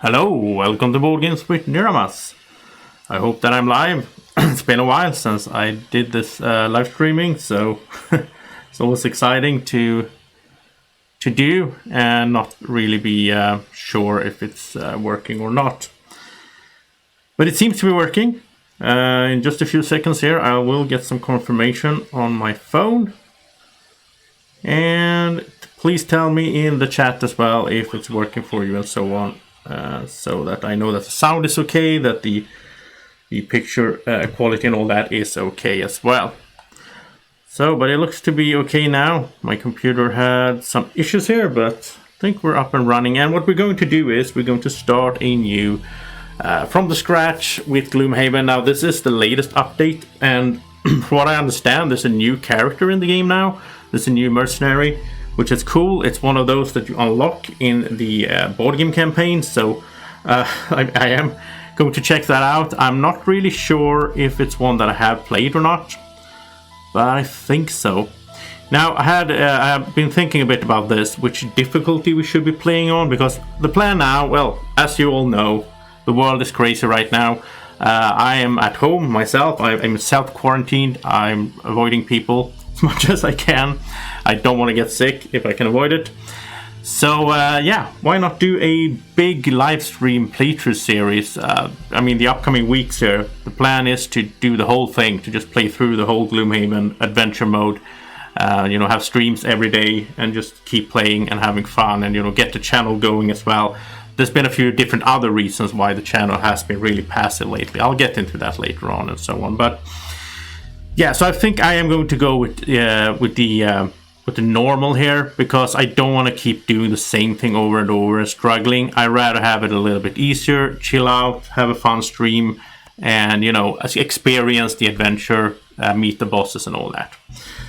Hello, welcome to Board Games with Niramas. I hope that I'm live. It's been a while since I did this live streaming, so it's always exciting to do and not really be sure if it's working or not. But it seems to be working. In just a few seconds here, I will get some confirmation on my phone. And please tell me in the chat as well if it's working for you and so on. So that I know that the sound is okay, that the picture quality and all that is okay as well. So, but it looks to be okay now. My computer had some issues here, but I think we're up and running. And what we're going to do is we're going to start a new from the scratch with Gloomhaven. Now, this is the latest update, and from what I understand, there's a new character in the game now. There's a new mercenary, which is cool. It's one of those that you unlock in the board game campaign, so I am going to check that out. I'm not really sure if it's one that I have played or not, but I think so. Now, I've been thinking a bit about this, which difficulty we should be playing on, because the plan now, well, as you all know, the world is crazy right now. I am at home myself. I'm self-quarantined. I'm avoiding people as much as I can. I don't want to get sick if I can avoid it. So yeah, why not do a big live stream playthrough series? I mean, the upcoming weeks here, the plan is to do the whole thing, to just play through the whole Gloomhaven adventure mode. You know, have streams every day and just keep playing and having fun, and, you know, get the channel going as well. There's been a few different other reasons why the channel has been really passive lately. I'll get into that later on and so on. But yeah, so I think I am going to go with the normal here, because I don't want to keep doing the same thing over and over and struggling. I'd rather have it a little bit easier, chill out, have a fun stream, and, you know, experience the adventure, meet the bosses and all that.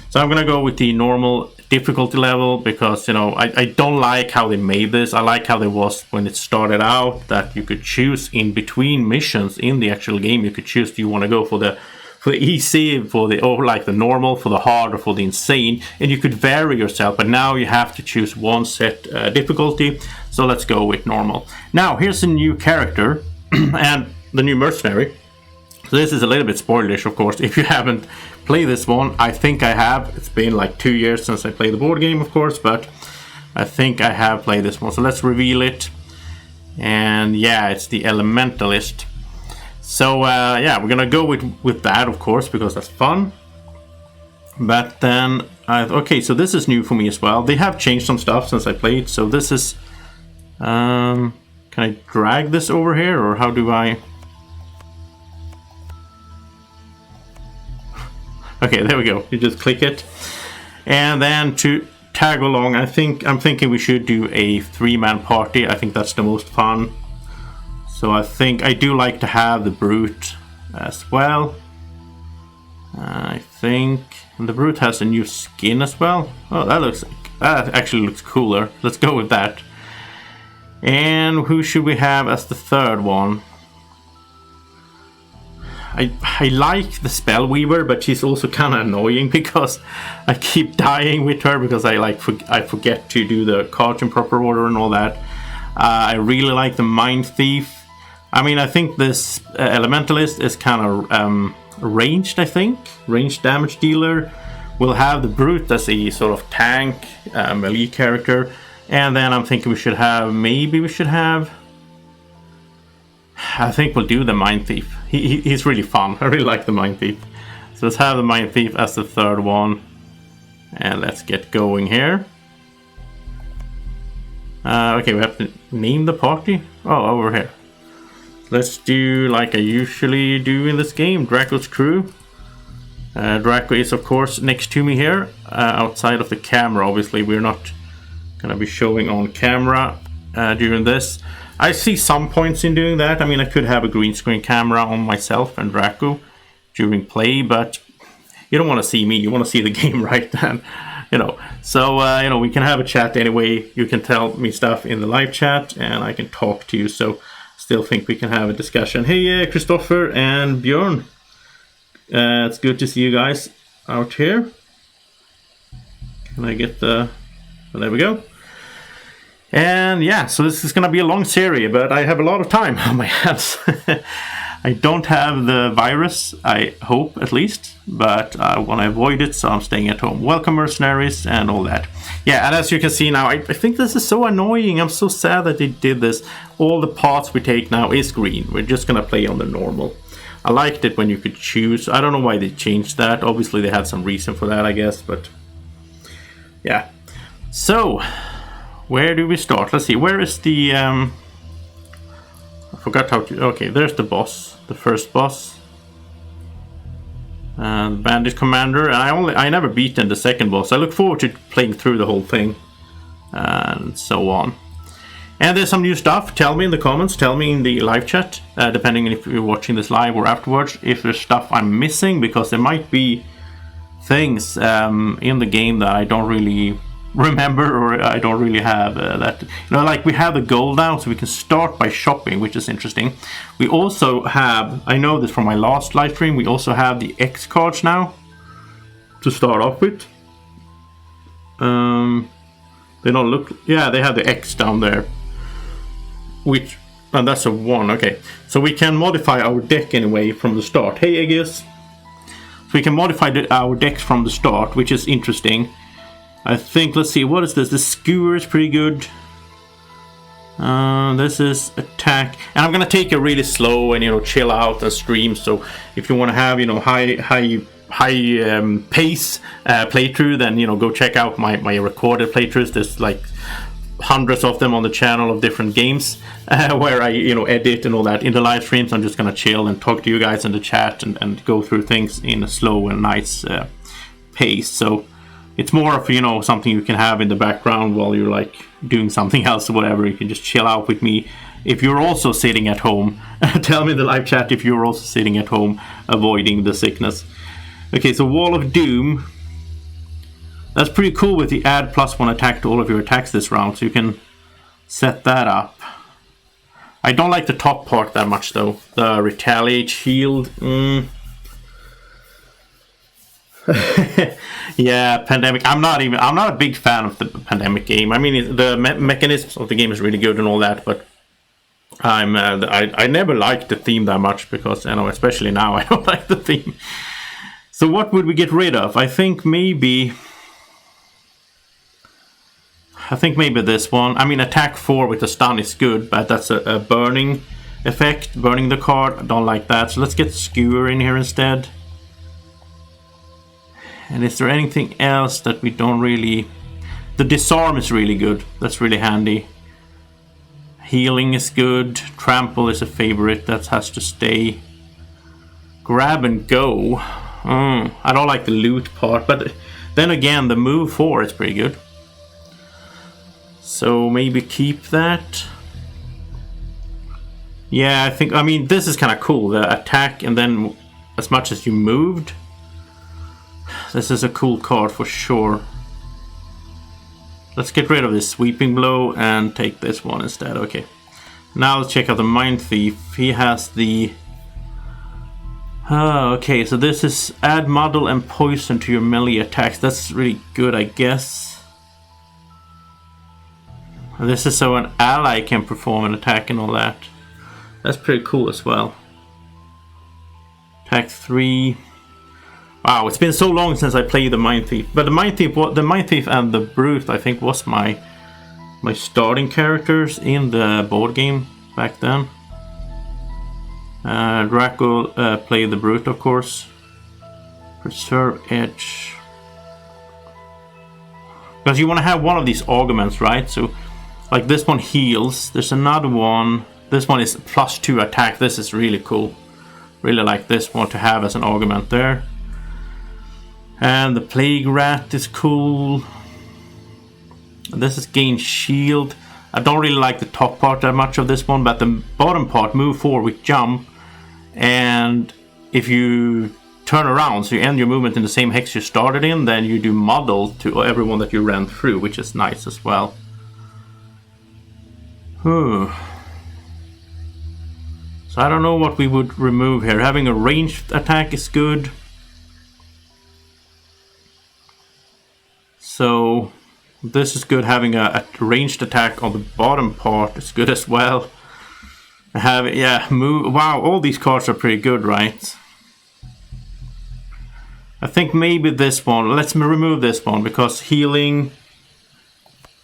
So I'm going to go with the normal difficulty level, because, you know, I don't like how they made this. I like how it was when it started out, that you could choose in between missions in the actual game. You could choose, do you want to go for the easy, or like the normal, for the hard, or for the insane, and you could vary yourself. But now you have to choose one set difficulty, so let's go with normal. Now, here's a new character and the new mercenary. So this is a little bit spoilerish, of course, if you haven't played this one. I think I have. It's been like 2 years since I played the board game, of course, but I think I have played this one. So let's reveal it. And yeah, it's the Elementalist. So yeah, we're gonna go with that, of course, because that's fun. But then, okay, so this is new for me as well. They have changed some stuff since I played. So this is, can I drag this over here, or how do I? Okay, there we go. You just click it, and then to tag along, I'm thinking we should do a 3-man party. I think that's the most fun. So I think I do like to have the Brute as well. I think the Brute has a new skin as well. Oh, that actually looks cooler. Let's go with that. And who should we have as the third one? I like the Spellweaver, but she's also kind of annoying because I keep dying with her, because I forget to do the cards in proper order and all that. I really like the Mind Thief. I mean, I think this Elementalist is kind of ranged, I think. Ranged damage dealer. We'll have the Brute as a sort of tank, melee character. And then I'm thinking I think we'll do the Mind Thief. He's really fun. I really like the Mind Thief. So let's have the Mind Thief as the third one. And let's get going here. Okay, we have to name the party. Oh, over here. Let's do like I usually do in this game, Drako's crew. Drako is, of course, next to me here, outside of the camera. Obviously, we're not going to be showing on camera during this. I see some points in doing that. I mean, I could have a green screen camera on myself and Drako during play, but you don't want to see me. You want to see the game, right? Then, you know. So, you know, we can have a chat anyway. You can tell me stuff in the live chat, and I can talk to you. So, still think we can have a discussion. Hey, Christopher and Björn. It's good to see you guys out here. Can I get the... Well, there we go. And yeah, so this is gonna be a long series, but I have a lot of time on my hands. I don't have the virus, I hope at least, but I want to avoid it, so I'm staying at home. Welcome mercenaries and all that. Yeah, and as you can see now, I think this is so annoying. I'm so sad that they did this. All the paths we take now is green. We're just gonna play on the normal. I liked it when you could choose. I don't know why they changed that. Obviously they had some reason for that, I guess, but yeah. So, where do we start? Let's see, where is the... I forgot how to... Okay, there's the boss. The first boss. And Bandit Commander. I never beaten the second boss. I look forward to playing through the whole thing. And so on. And there's some new stuff. Tell me in the comments. Tell me in the live chat. Depending on if you're watching this live or afterwards. If there's stuff I'm missing. Because there might be things in the game that I don't really... remember, or I don't really have that. Like we have the gold now, so we can start by shopping, which is interesting. We also have, I know this from my last live stream, we also have the X cards now to start off with. They don't look, yeah, they have the X down there, which, and that's a 1. Okay, so we can modify our deck anyway from the start. Hey Aegis. So we can modify our decks from the start, which is interesting. I think, let's see, what is this? The skewer is pretty good. This is attack. And I'm gonna take it really slow and, chill out and stream. So if you want to have, high pace playthrough, then, go check out my recorded playthroughs. There's like hundreds of them on the channel of different games where I, edit and all that. In the live streams, I'm just gonna chill and talk to you guys in the chat and go through things in a slow and nice pace. So it's more of, something you can have in the background while you're like doing something else or whatever. You can just chill out with me. If you're also sitting at home, tell me in the live chat if you're also sitting at home avoiding the sickness. Okay, so Wall of Doom. That's pretty cool with the add +1 attack to all of your attacks this round. So you can set that up. I don't like the top part that much though. The retaliate shield. Yeah, Pandemic. I'm not a big fan of the Pandemic game. I mean, the mechanisms of the game is really good and all that, but I never liked the theme that much because, especially now, I don't like the theme. So what would we get rid of? I think maybe this one. I mean, attack 4 with the stun is good, but that's a burning effect, burning the card. I don't like that. So let's get Skewer in here instead. And is there anything else that we don't really... The Disarm is really good. That's really handy. Healing is good. Trample is a favorite. That has to stay. Grab and Go. I don't like the loot part. But then again, the move 4 is pretty good. So maybe keep that. Yeah, I mean, this is kind of cool. The attack and then as much as you moved. This is a cool card for sure. Let's get rid of this Sweeping Blow and take this one instead. Okay. Now let's check out the Mind Thief. He has the... okay, so this is add Muddle and Poison to your melee attacks. That's really good, I guess. And this is so an ally can perform an attack and all that. That's pretty cool as well. Attack 3... Wow, it's been so long since I played the Mind Thief. But the Mind Thief and the Brute, I think, was my starting characters in the board game back then. Drako played the Brute, of course. Preserve Edge. Because you want to have one of these augments, right? So, like this one heals. There's another one. This one is +2 attack. This is really cool. Really like this one to have as an augment there. And the Plague Rat is cool. This is gain shield. I don't really like the top part that much of this one, but the bottom part, move 4 with jump. And if you turn around, so you end your movement in the same hex you started in, then you do muddle to everyone that you ran through, which is nice as well. So I don't know what we would remove here. Having a ranged attack is good. So This is good. Having a ranged attack on the bottom part is good as well. Move. Wow, all these cards are pretty good, right? I think maybe this one. Let's remove this one because healing.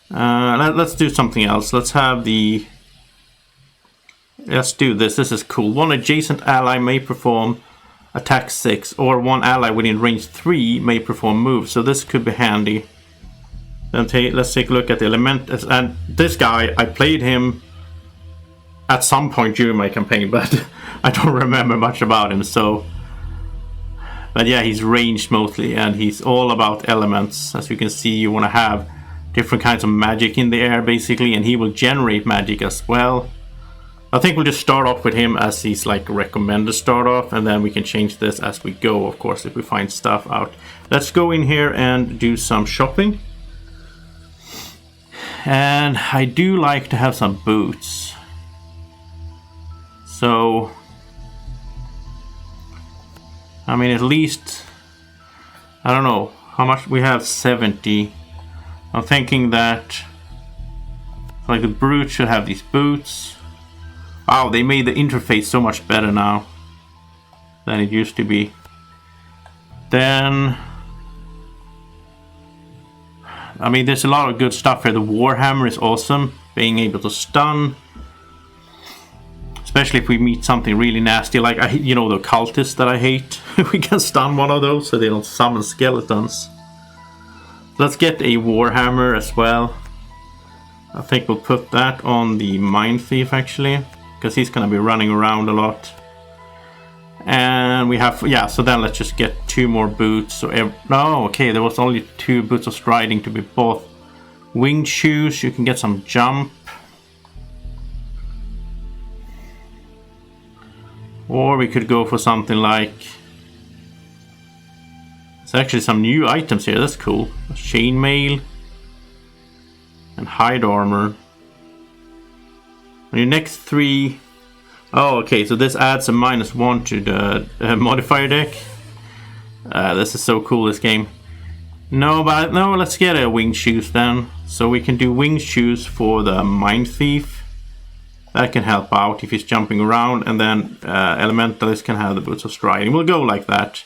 Let's do something else. Let's have the. Let's do this. This is cool. One adjacent ally may perform attack 6, or one ally within range 3 may perform moves. So this could be handy. Then let's take a look at the element. And this guy, I played him at some point during my campaign, but I don't remember much about him. So. But yeah, he's ranged mostly, and he's all about elements. As you can see, you want to have different kinds of magic in the air, basically, and he will generate magic as well. I think we'll just start off with him as he's like recommended start off, and then we can change this as we go, of course, if we find stuff out. Let's go in here and do some shopping. And I do like to have some boots. So... I mean, at least, I don't know, how much we have, 70. I'm thinking that, like, the brute should have these boots. Wow, they made the interface so much better now than it used to be. Then, I mean, there's a lot of good stuff here. The Warhammer is awesome, being able to stun. Especially if we meet something really nasty, like, you know, the cultists that I hate. We can stun one of those so they don't summon skeletons. Let's get a Warhammer as well. I think we'll put that on the Mind Thief, actually, because he's going to be running around a lot. And we have, yeah, so then let's just get 2 more boots. So, no, okay, there was only 2 boots of striding to be bought. Winged shoes, you can get some jump. Or we could go for something like... There's actually some new items here, that's cool. Chainmail. And hide armor. On your next 3... Oh, okay, so this adds a -1 to the modifier deck. This is so cool, this game. No, let's get a winged shoes then. So we can do winged shoes for the Mind Thief. That can help out if he's jumping around, and then Elementalists can have the boots of striding. We'll go like that.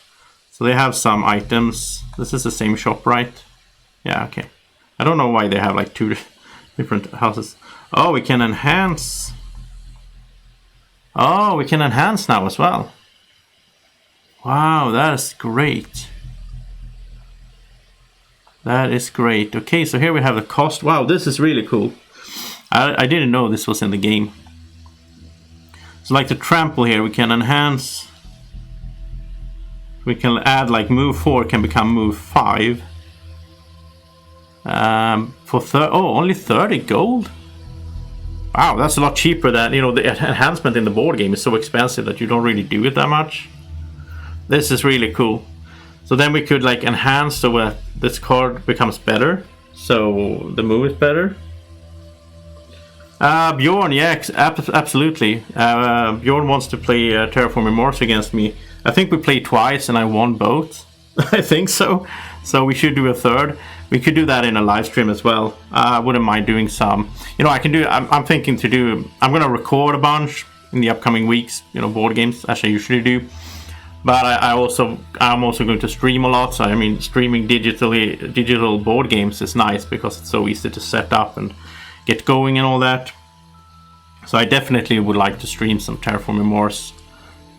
So they have some items. This is the same shop, right? Yeah, okay. I don't know why they have like 2 different houses. Oh, we can enhance. Oh, we can enhance now as well. Wow, that is great. That is great. Okay, so here we have the cost. Wow, this is really cool. I didn't know this was in the game. So like the trample here, we can enhance. We can add like move 4 can become move 5. Only 30 gold? Wow, that's a lot cheaper than, you know, the enhancement in the board game is so expensive that you don't really do it that much. This is really cool. So then we could like enhance so this card becomes better. So the move is better. Bjorn, yeah, absolutely. Bjorn wants to play Terraforming Mars against me. I think we played twice and I won both. I think so. So we should do a third. We could do that in a live stream as well. I wouldn't mind doing some. You know, I can do. I'm thinking to do. I'm gonna record a bunch in the upcoming weeks. You know, board games as I usually do. But I'm also going to stream a lot. So I mean, streaming digital board games is nice because it's so easy to set up and get going and all that. So I definitely would like to stream some Terraforming Mars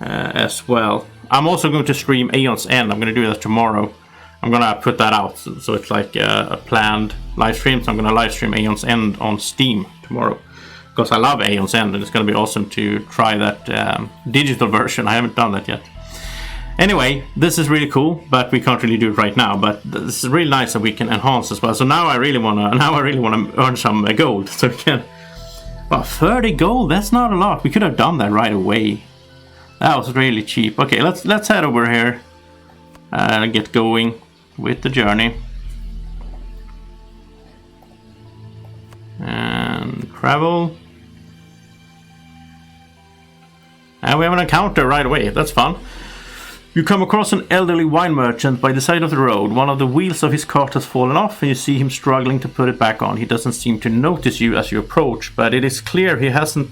as well. I'm also going to stream Aeon's End. I'm going to do that tomorrow. I'm going to put that out. So it's like a planned live stream. So I'm going to live stream Aeon's End on Steam tomorrow. Because I love Aeon's End and it's going to be awesome to try that digital version. I haven't done that yet. Anyway, this is really cool, but we can't really do it right now. But this is really nice that we can enhance as well. So now I really wanna earn some gold. So we can. Well, 30 gold. That's not a lot. We could have done that right away. That was really cheap. Okay, let's head over here and get going with the journey. And travel. And we have an encounter right away. That's fun. You come across an elderly wine merchant by the side of the road. One of the wheels of his cart has fallen off, and you see him struggling to put it back on. He doesn't seem to notice you as you approach, but it is clear he hasn't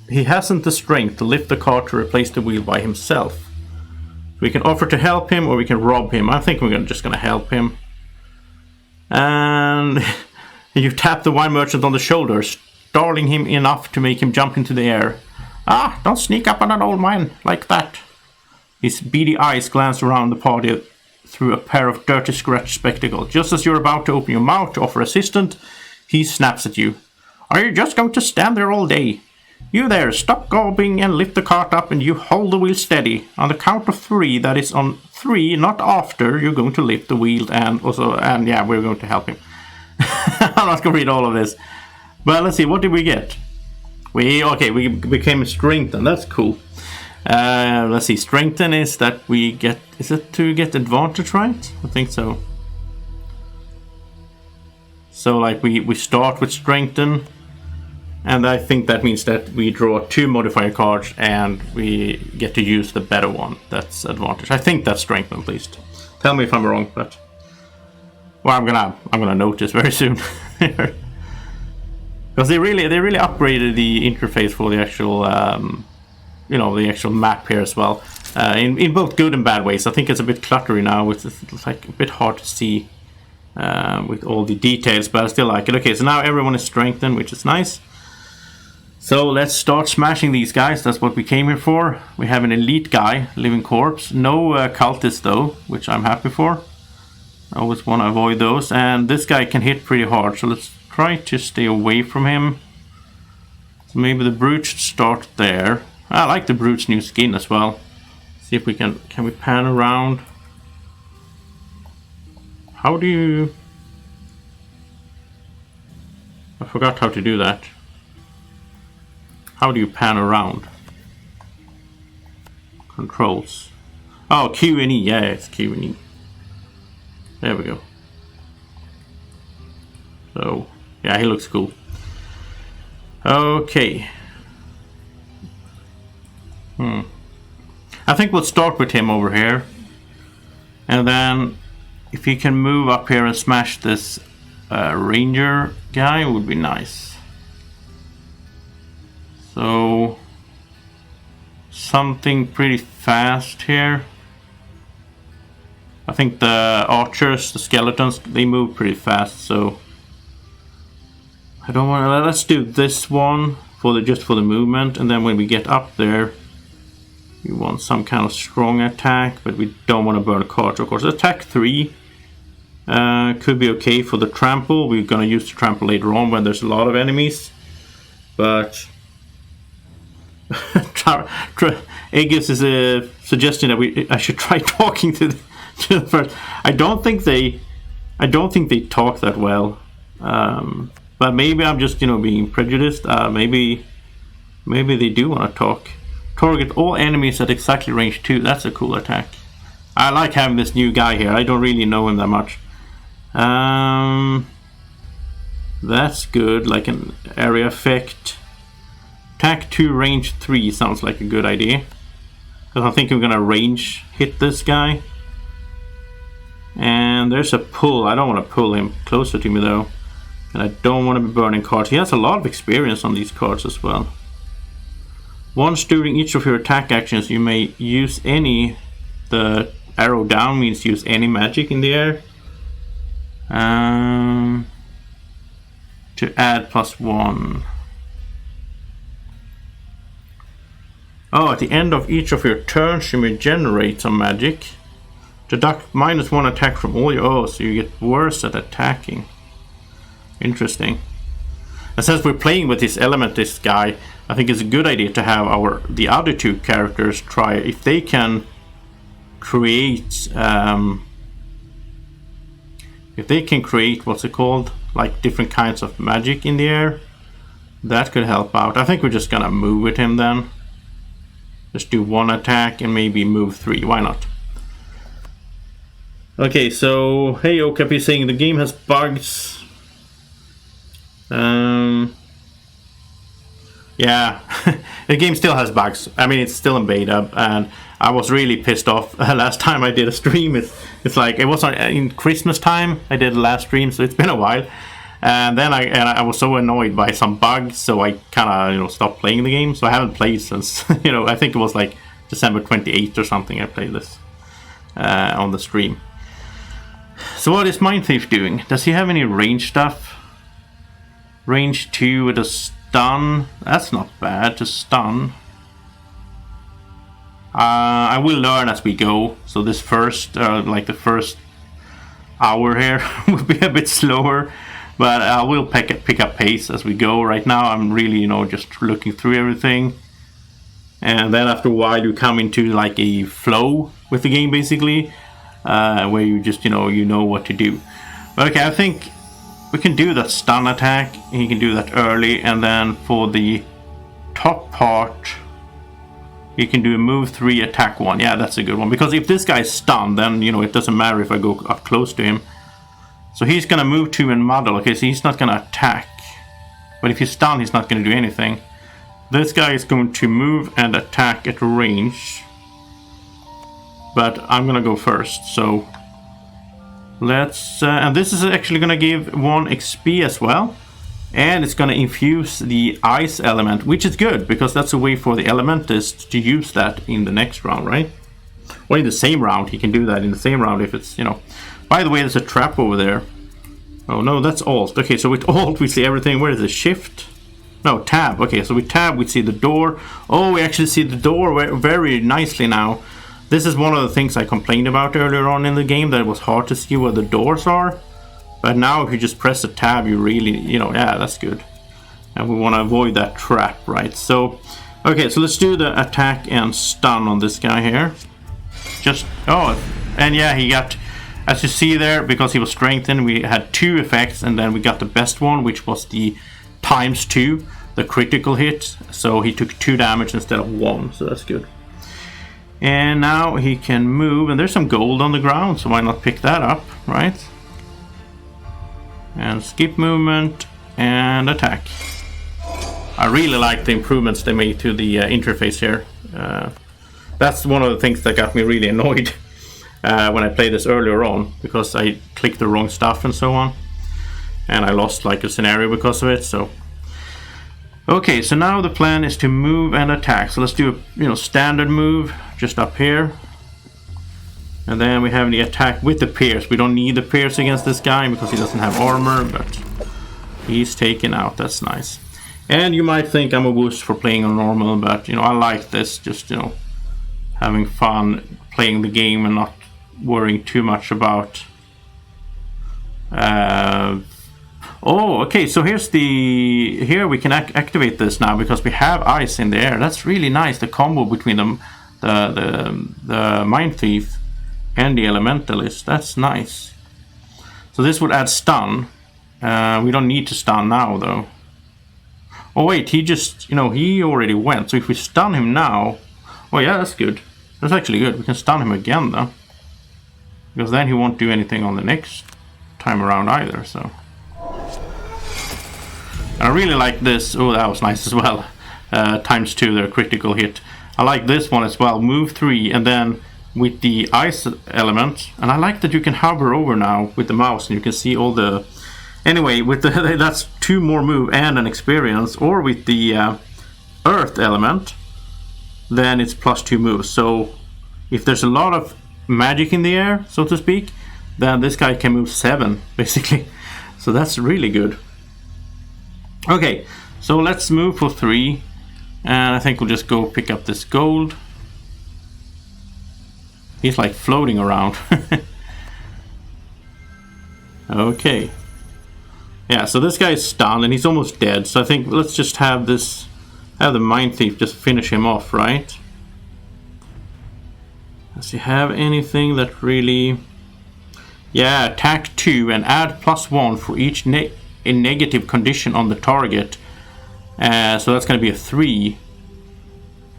the strength to lift the cart to replace the wheel by himself. We can offer to help him, or we can rob him. I think we're just gonna help him. And you tap the wine merchant on the shoulder, startling him enough to make him jump into the air. Ah, don't sneak up on an old man like that. His beady eyes glance around the party through a pair of dirty scratch spectacles. Just as you're about to open your mouth to offer assistance, he snaps at you. Are you just going to stand there all day? You there, stop gobbling and lift the cart up, and you hold the wheel steady. On the count of 3, that is on 3, not after, you're going to lift the wheel, and yeah, we're going to help him. I'm not going to read all of this. But let's see, what did we get? We became strengthened, that's cool. Let's see, strengthen is that we get, is it to get advantage, right? I think so. So like we start with strengthen, and I think that means that we draw 2 modifier cards and we get to use the better one. That's advantage. I think that's strengthen at least. Tell me if I'm wrong, but well, I'm gonna notice very soon. Because they really upgraded the interface for the actual the actual map here as well, in both good and bad ways. I think it's a bit cluttery now, it's like a bit hard to see with all the details, but I still like it. Okay, so now everyone is strengthened, which is nice. So let's start smashing these guys. That's what we came here for. We have an elite guy, living corpse. No cultists though, which I'm happy for. I always want to avoid those. And this guy can hit pretty hard, so let's try to stay away from him. So maybe the brute should start there. I like the brute's new skin as well. See if we can we pan around? How do you... I forgot how to do that. How do you pan around? Controls. Oh, Q and E. Yeah, it's Q and E. There we go. So, yeah, he looks cool. Okay. I think we'll start with him over here. And then, if he can move up here and smash this ranger guy, it would be nice. So, something pretty fast here. I think the archers, the skeletons, they move pretty fast, so I don't want to. Let's do this one for just for the movement, and then when we get up there, we want some kind of strong attack, but we don't want to burn a card. Of course, attack 3 could be okay for the trample. We're gonna use the trample later on when there's a lot of enemies, but. Aegis is a suggestion that I should try talking to the first. I don't think they talk that well, but maybe I'm just being prejudiced. Maybe they do want to talk. Target all enemies at exactly range 2. That's a cool attack. I like having this new guy here. I don't really know him that much. That's good, like an area effect. Attack 2, range 3 sounds like a good idea. Because I think I'm gonna range hit this guy. And there's a pull. I don't want to pull him closer to me though. And I don't want to be burning cards. He has a lot of experience on these cards as well. Once during each of your attack actions, you may use any. The arrow down means use any magic in the air. To add +1. Oh, at the end of each of your turns, you may generate some magic. Deduct -1 attack from all your... Oh, so you get worse at attacking. Interesting. And since we're playing with this elementist guy, I think it's a good idea to have the other 2 characters try if they can create... if they can create, what's it called? Like different kinds of magic in the air. That could help out. I think we're just gonna move with him then. Just do 1 attack and maybe move 3. Why not? Okay, so hey Okapi is saying the game has bugs. Yeah, The game still has bugs. I mean, it's still in beta, and I was really pissed off last time I did a stream. It's like it was in Christmas time I did the last stream, so it's been a while. And then I was so annoyed by some bugs, so I kind of stopped playing the game. So I haven't played since I think it was like December 28th or something. I played this on the stream. So what is Mind Thief doing? Does he have any range stuff? Range 2 with a stun. That's not bad to stun. I will learn as we go. So this first, like the first hour here, will be a bit slower. But I will pick up pace as we go. Right now I'm really, just looking through everything. And then after a while you come into like a flow with the game basically. Where you just, you know what to do. But okay, I think we can do that stun attack. He can do that early. And then for the top part, he can do a move 3, attack 1. Yeah, that's a good one. Because if this guy is stunned, then, it doesn't matter if I go up close to him. So he's going to move 2 and muddle. Okay, so he's not going to attack. But if he's stunned, he's not going to do anything. This guy is going to move and attack at range. But I'm going to go first. So let's... and this is actually going to give 1 XP as well. And it's going to infuse the ice element, which is good. Because that's a way for the elementist to use that in the next round, right? Or in the same round. He can do that in the same round if it's, By the way, there's a trap over there. Oh no, that's Alt. Okay, so with Alt we see everything. Where is the Shift? No, Tab. Okay, so with Tab we see the door. Oh, we actually see the door very nicely now. This is one of the things I complained about earlier on in the game, that it was hard to see where the doors are. But now if you just press the Tab, you really, yeah, that's good. And we want to avoid that trap, right? So, okay, so let's do the attack and stun on this guy here. And yeah, he got... As you see there, because he was strengthened, we had 2 effects, and then we got the best one, which was the ×2, the critical hit. So he took 2 damage instead of 1, so that's good. And now he can move, and there's some gold on the ground, so why not pick that up, right? And skip movement and attack. I really like the improvements they made to the interface here. That's one of the things that got me really annoyed. When I played this earlier on, because I clicked the wrong stuff and so on, and I lost like a scenario because of it. So okay, so now the plan is to move and attack. So let's do a standard move just up here, and then we have the attack with the pierce. We don't need the pierce against this guy because he doesn't have armor, but he's taken out. That's nice. And you might think I'm a wuss for playing on normal, but I like this, just having fun playing the game and not worrying too much about oh, okay, so here we can activate this now because we have ice in the air. That's really nice, the combo between them, the Mind Thief and the Elementalist. That's nice. So this would add stun. We don't need to stun now though. Oh wait, he just, he already went. So if we stun him now, oh yeah, that's good. That's actually good. We can stun him again though, because then he won't do anything on the next time around either. So I really like this. Oh, that was nice as well. ×2, their critical hit. I like this one as well. Move 3, and then with the ice element. And I like that you can hover over now with the mouse, and you can see all the... Anyway, with the that's 2 more move and an experience. Or with the earth element, then it's +2 moves. So if there's a lot of magic in the air, so to speak, then this guy can move 7 basically. So that's really good. Okay, so let's move for 3, and I think we'll just go pick up this gold. He's like floating around. Okay, yeah, so this guy is stunned and he's almost dead, so I think let's just have the Mind Thief just finish him off, right? Does he have anything that really... Yeah, attack 2 and add +1 for each negative condition on the target. So that's going to be a 3,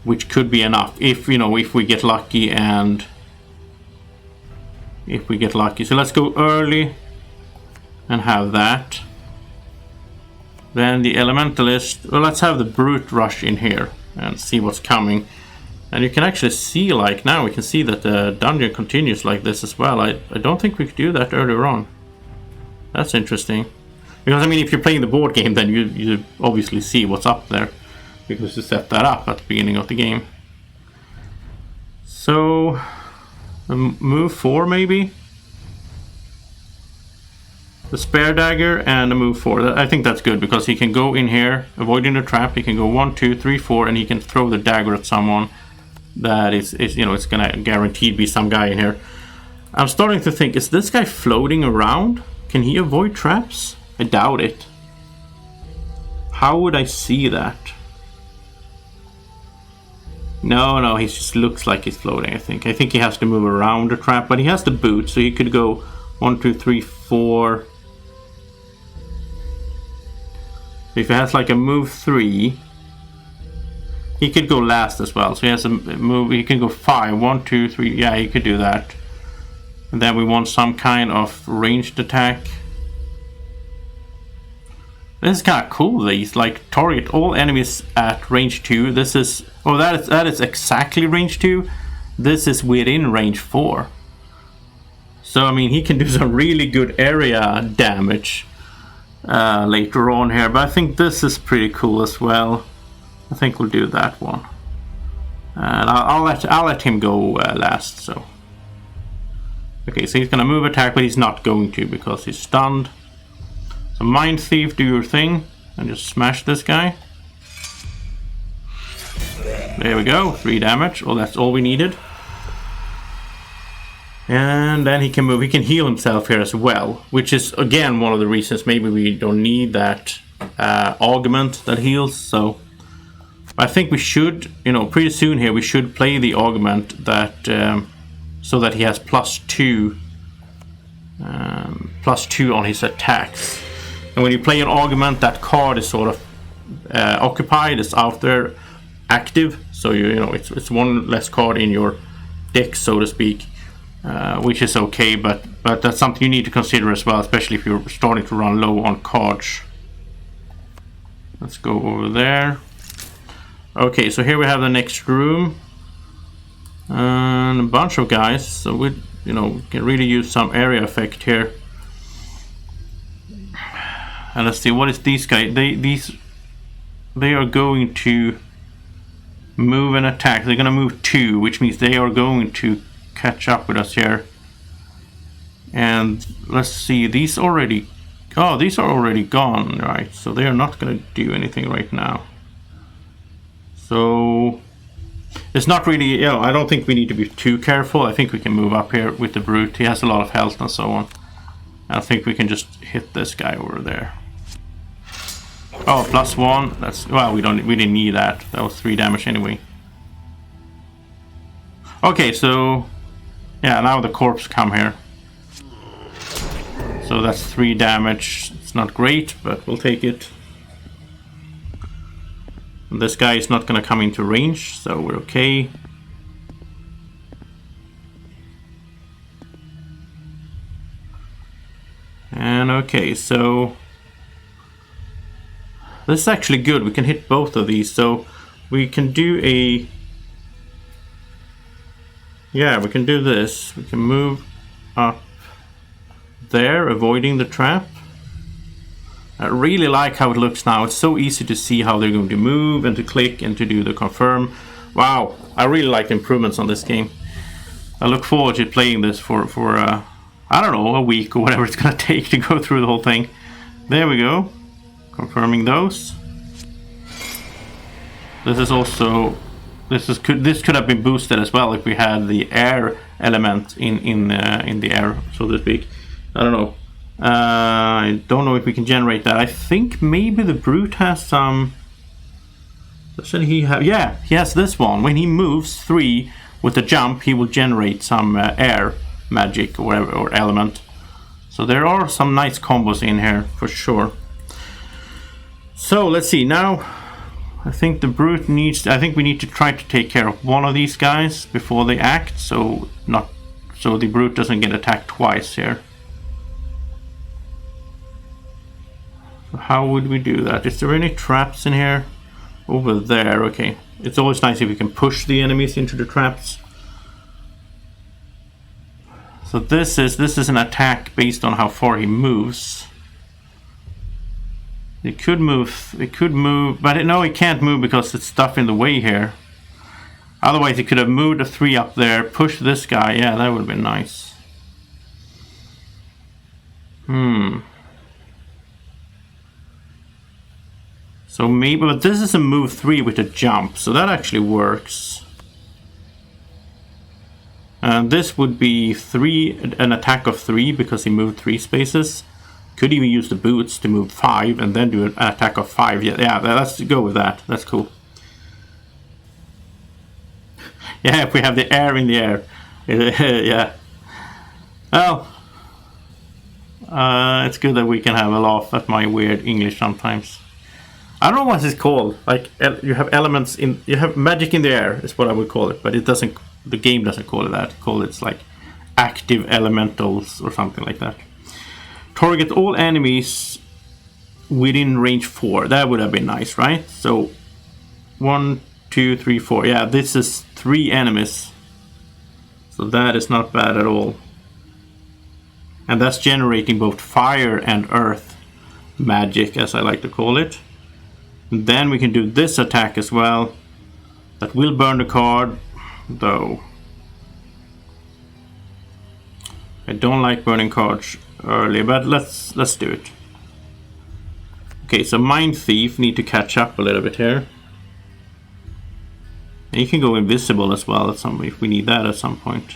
which could be enough if if we get lucky. And if we get lucky, so let's go early and have that. Then the Elementalist. Well, let's have the Brute Rush in here. and see what's coming. And you can actually see, like now we can see that the dungeon continues like this as well. I don't think we could do that earlier on. That's interesting. Because I mean, if you're playing the board game, then you obviously see what's up there, because you set that up at the beginning of the game. So, move 4 maybe? The spare dagger and a move 4. I think that's good, because he can go in here, avoiding the trap. He can go 1, 2, 3, 4, and he can throw the dagger at someone. That is you know, it's gonna guaranteed be some guy in here. I'm starting to think, is this guy floating around? Can he avoid traps? I doubt it. How would I see that? No, he just looks like he's floating, I think. I think he has to move around the trap, but he has the boot, so he could go 1, 2, 3, 4. If he has like a move 3, he could go last as well. So he has a move, he can go 5, 1, 2, 3. Yeah, he could do that. And then we want some kind of ranged attack. This is kind of cool. These like target all enemies at range 2. This is, oh, that is exactly range 2. This is within range 4. So I mean, he can do some really good area damage later on here. But I think this is pretty cool as well. I think we'll do that one, and I'll let him go last. So okay, so he's gonna move attack, but he's not going to because he's stunned. So Mind Thief, do your thing and just smash this guy. There we go, 3 damage. Oh, that's all we needed. And then he can move. He can heal himself here as well, which is again one of the reasons maybe we don't need that augment that heals. So I think we should, you know, pretty soon here we should play the augment that so that he has +2 on his attacks. And when you play an augment, that card is sort of occupied, it's out there active, so you know it's one less card in your deck, so to speak, which is okay, but that's something you need to consider as well, especially if you're starting to run low on cards. Let's go over there. Okay, so here we have the next room and a bunch of guys, so we, you know, can really use some area effect here. And let's see, what is these guys? They are going to move and attack. They're going to move 2, which means they are going to catch up with us here. And let's see, these already, oh, these are already gone, right? So they are not going to do anything right now. So it's not really, you know, I don't think we need to be too careful. I think we can move up here with the brute. He has a lot of health and so on. I think we can just hit this guy over there. Oh, +1. That's, well, we didn't need that. That was 3 damage anyway. Okay, so yeah, now the corpse come here. So that's 3 damage. It's not great, but we'll take it. And this guy is not going to come into range, so we're okay. And okay, so this is actually good. We can hit both of these, so we can do a, yeah, we can do this. We can move up there, avoiding the trap. I really like how it looks now. It's so easy to see how they're going to move and to click and to do the confirm. Wow, I really like the improvements on this game. I look forward to playing this for I don't know, a week or whatever it's going to take to go through the whole thing. There we go. Confirming those. This is also, this could have been boosted as well if we had the air element in the air, so to speak. I don't know. I don't know if we can generate that. I think maybe the brute has some. Doesn't he have? Yeah, he has this one. When he moves 3 with a jump, he will generate some air magic or whatever, or element. So there are some nice combos in here for sure. So let's see now. I think the brute needs. I think we need to try to take care of one of these guys before they act, so the brute doesn't get attacked twice here. So how would we do that? Is there any traps in here? Over there, okay. It's always nice if you can push the enemies into the traps. So this is an attack based on how far he moves. It could move, but no, it can't move because it's stuff in the way here. Otherwise, it could have moved a 3 up there, pushed this guy. Yeah, that would have been nice. So maybe, but this is a move 3 with a jump, so that actually works. And this would be an attack of 3 because he moved 3 spaces. Could even use the boots to move 5 and then do an attack of 5. Yeah, let's go with that. That's cool. Yeah, if we have the air in the air. Yeah. Well, it's good that we can have a laugh at my weird English sometimes. I don't know what it's called. Like, you have elements in, you have magic in the air is what I would call it, but it doesn't, the game doesn't call it that. It's like active elementals or something like that. Target all enemies within range 4. That would have been nice, right? So 1, 2, 3, 4. Yeah, this is 3 enemies. So that is not bad at all. And that's generating both fire and earth magic, as I like to call it. And then we can do this attack as well. That will burn the card, though. I don't like burning cards early, but let's do it. Okay, so Mind Thief need to catch up a little bit here. And you can go invisible as well at some, if we need that at some point.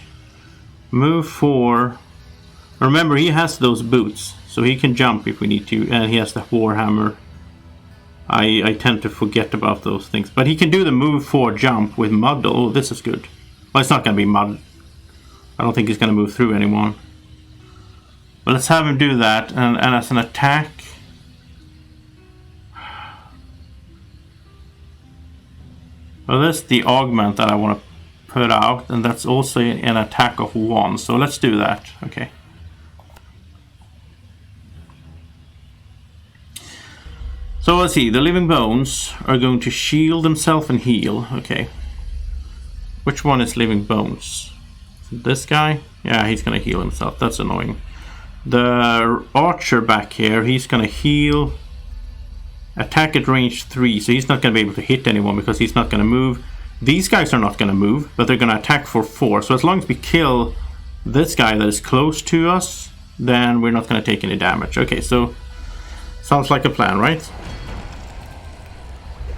Move 4. Remember, he has those boots, so he can jump if we need to, and he has the Warhammer. I tend to forget about those things, but he can do the move 4 jump with mud. Oh, this is good. Well, it's not going to be mud. I don't think he's going to move through anyone. But let's have him do that, and as an attack. Well, that's the augment that I want to put out, and that's also an attack of 1. So let's do that. Okay. So let's see, the living bones are going to shield themselves and heal. Okay. Which one is living bones? This guy? Yeah, he's gonna heal himself. That's annoying. The archer back here, he's gonna heal. Attack at range 3, so he's not gonna be able to hit anyone because he's not gonna move. These guys are not gonna move, but they're gonna attack for 4. So as long as we kill this guy that is close to us, then we're not gonna take any damage. Okay, so sounds like a plan, right?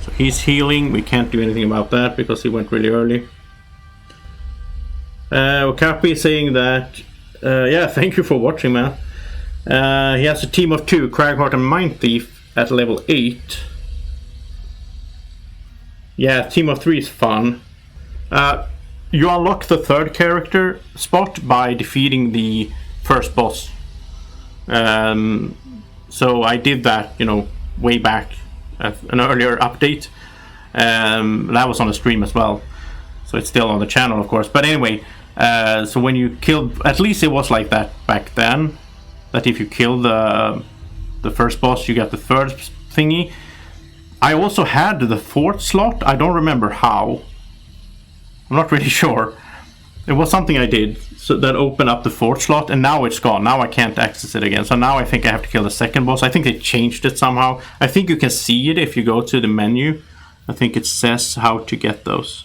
So he's healing. We can't do anything about that because he went really early. Okapi is saying that, yeah, thank you for watching, man. He has a team of 2, Cragheart and Mind Thief at level 8. Yeah, team of 3 is fun. You unlock the 3rd character spot by defeating the first boss. So I did that, you know, way back at an earlier update. That was on the stream as well. So it's still on the channel, of course. But anyway, so when you killed, at least it was like that back then, that if you kill the first boss, you get the 3rd thingy. I also had the 4th slot. I don't remember how. I'm not really sure. It was something I did so that opened up the 4th slot, and now it's gone. Now I can't access it again. So now I think I have to kill the 2nd boss. I think they changed it somehow. I think you can see it if you go to the menu. I think it says how to get those.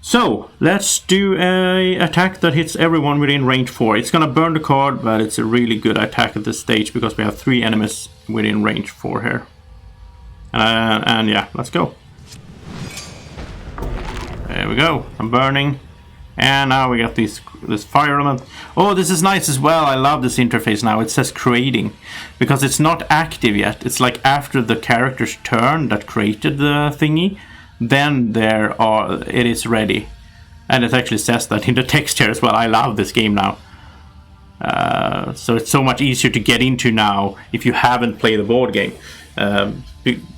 So let's do a attack that hits everyone within range 4. It's gonna burn the card, but it's a really good attack at this stage because we have 3 enemies within range 4 here. And yeah, let's go. There we go. I'm burning. And now we got this fire element. Oh, this is nice as well. I love this interface now. It says creating because it's not active yet. It's like after the character's turn that created the thingy, then it is ready. And it actually says that in the text here as well. I love this game now. So it's so much easier to get into now if you haven't played the board game.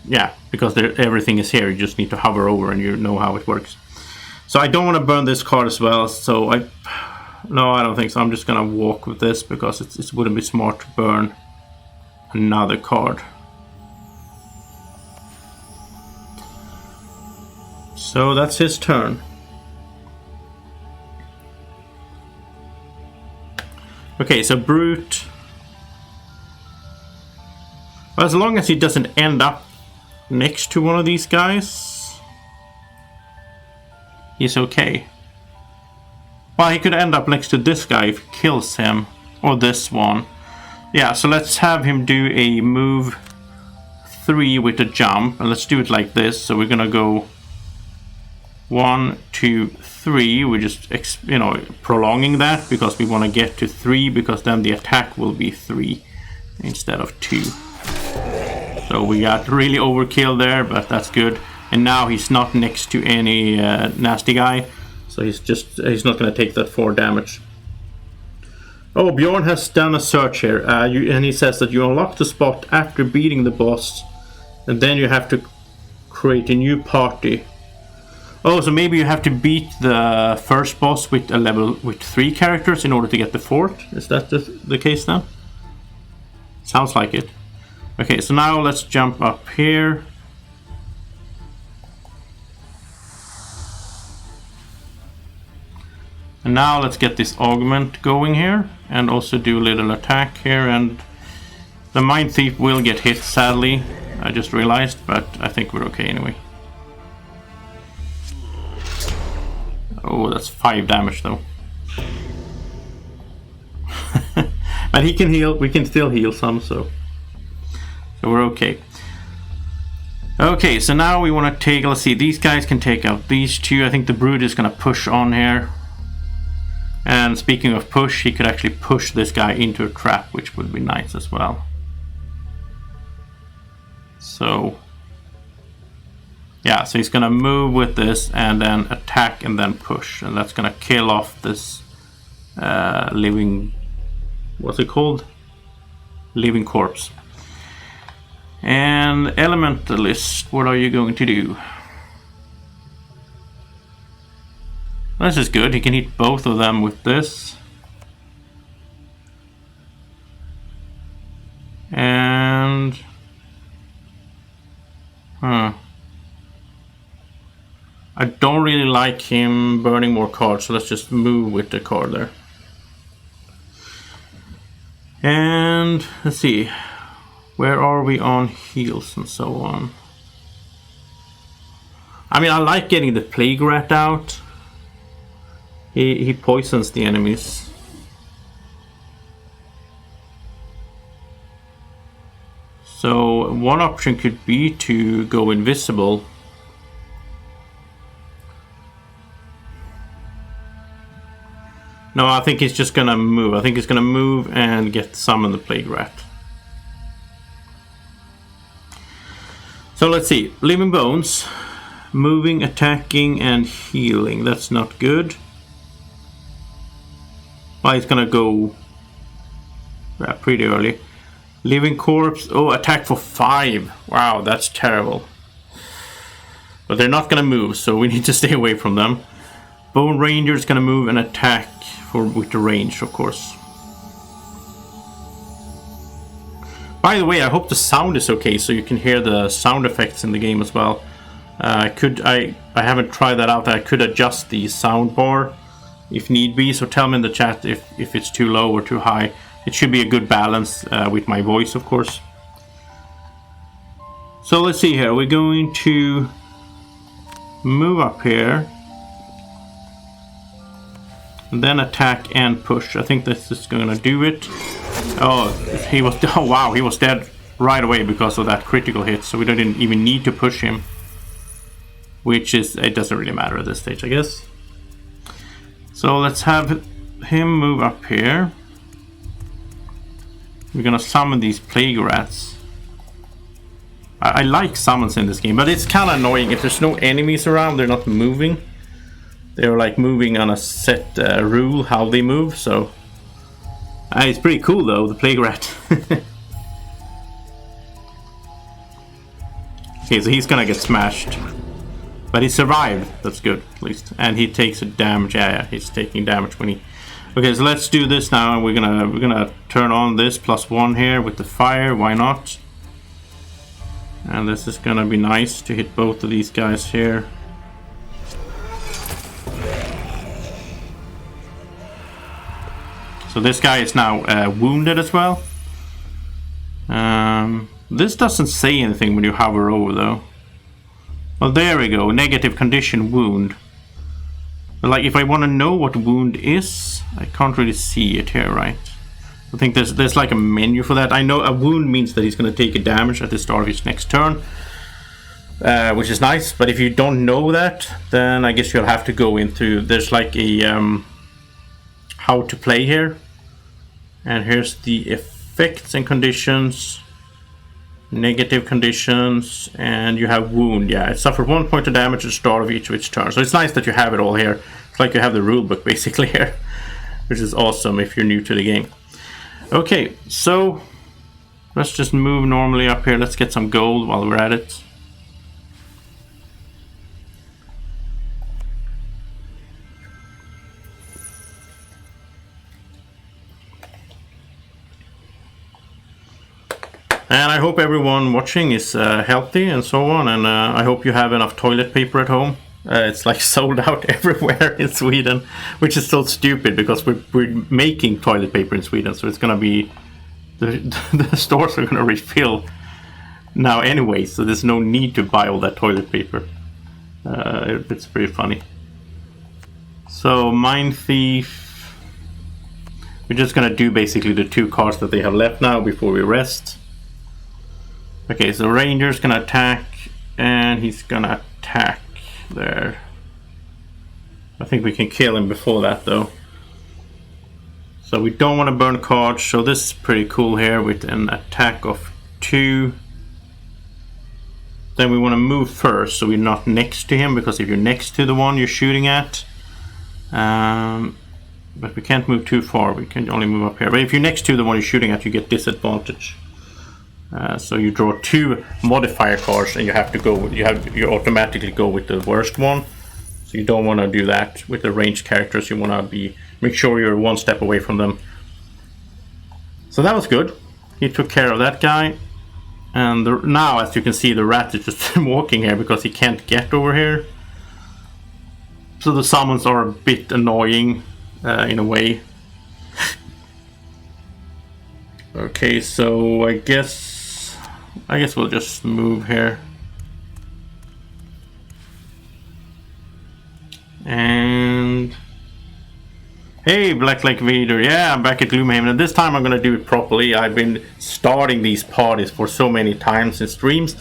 Yeah, because everything is here. You just need to hover over and you know how it works. So I don't want to burn this card as well. So no, I don't think so. I'm just gonna walk with this because it wouldn't be smart to burn another card. So that's his turn. Okay, so Brute. Well, as long as he doesn't end up next to one of these guys, he's okay. Well, he could end up next to this guy if he kills him, or this one. Yeah, so let's have him do a move 3 with a jump, and let's do it like this. So we're gonna go 1, 2, 3. We're just, you know, prolonging that because we want to get to 3, because then the attack will be 3 instead of 2. So we got really overkill there, but that's good. And now he's not next to any nasty guy, so he's not going to take that 4 damage. Oh, Bjorn has done a search here, and he says that you unlock the spot after beating the boss, and then you have to create a new party. Oh, so maybe you have to beat the first boss with a level with 3 characters in order to get the 4th? Is that the case then? Sounds like it. Okay, so now let's jump up here. And now let's get this augment going here, and also do a little attack here, and the Mind Thief will get hit, sadly, I just realized, but I think we're okay anyway. Oh, that's 5 damage though. But he can heal, we can still heal some, so we're okay. Okay, so now we want to take, let's see, these guys can take out these 2. I think the Brute is going to push on here. And speaking of push, he could actually push this guy into a trap, which would be nice as well. So yeah, so he's gonna move with this and then attack and then push, and that's gonna kill off this living, what's it called? Living corpse. And Elementalist, what are you going to do? This is good, he can hit both of them with this. And I don't really like him burning more cards, so let's just move with the card there. And let's see, where are we on heals and so on? I mean, I like getting the Plague Rat out. He poisons the enemies. So one option could be to go invisible. No, I think he's just gonna move. I think he's gonna move and summon the Plague Rat. So let's see. Living Bones. Moving, attacking, and healing. That's not good. Well, he's gonna go pretty early. Living Corpse. Oh, attack for 5. Wow, that's terrible. But they're not gonna move, so we need to stay away from them. Bone Ranger is gonna move and attack with the range, of course. By the way, I hope the sound is okay, so you can hear the sound effects in the game as well. I haven't tried that out. I could adjust the sound bar if need be, so tell me in the chat if it's too low or too high. It should be a good balance with my voice, of course. So let's see here. We're going to move up here and then attack and push. I think this is going to do it. Oh, oh wow, he was dead right away because of that critical hit, so we didn't even need to push him. Which is, it doesn't really matter at this stage, I guess. So let's have him move up here. We're gonna summon these Plague Rats. I like summons in this game, but it's kind of annoying. If there's no enemies around, they're not moving. They're like moving on a set rule how they move, so... it's pretty cool though, the Plague Rat. Okay, so he's gonna get smashed. But he survived, that's good, at least. And he takes a damage, yeah, he's taking damage when he... Okay, so let's do this now, and we're gonna turn on this +1 here with the fire, why not? And this is gonna be nice to hit both of these guys here. So this guy is now wounded as well. This doesn't say anything when you hover over though. Well, there we go. Negative condition wound. But like, if I want to know what wound is, I can't really see it here, right? I think there's like a menu for that. I know a wound means that he's going to take a damage at the start of his next turn, which is nice. But if you don't know that, then I guess you'll have to go into. There's like a how to play here, and here's the effects and conditions. Negative conditions, and you have wound. Yeah, it suffers 1 point of damage at the start of each turn. So it's nice that you have it all here. It's like you have the rulebook basically here, which is awesome if you're new to the game. Okay, so let's just move normally up here. Let's get some gold while we're at it. And I hope everyone watching is healthy and so on, and I hope you have enough toilet paper at home. It's like sold out everywhere in Sweden, which is so stupid because we're making toilet paper in Sweden, so it's gonna be the stores are gonna refill now anyway, so there's no need to buy all that toilet paper. It's pretty funny. So Mine Thief, we're just gonna do basically the 2 cards that they have left now before we rest. Okay, so Ranger's gonna attack, and he's gonna attack there. I think we can kill him before that though. So we don't want to burn cards, so this is pretty cool here with an attack of 2. Then we want to move first, so we're not next to him, because if you're next to the one you're shooting at, but we can't move too far, we can only move up here. But if you're next to the one you're shooting at, you get disadvantage. So you draw 2 modifier cards, and you have to go with, you automatically go with the worst one. So you don't want to do that with the ranged characters. You want to make sure you're 1 step away from them. So that was good. He took care of that guy, and now as you can see, the rat is just walking here because he can't get over here. So the summons are a bit annoying in a way. Okay, so I guess we'll just move here. And hey, Black Lake Vader, yeah, I'm back at Gloomhaven, and this time I'm gonna do it properly. I've been starting these parties for so many times in streams,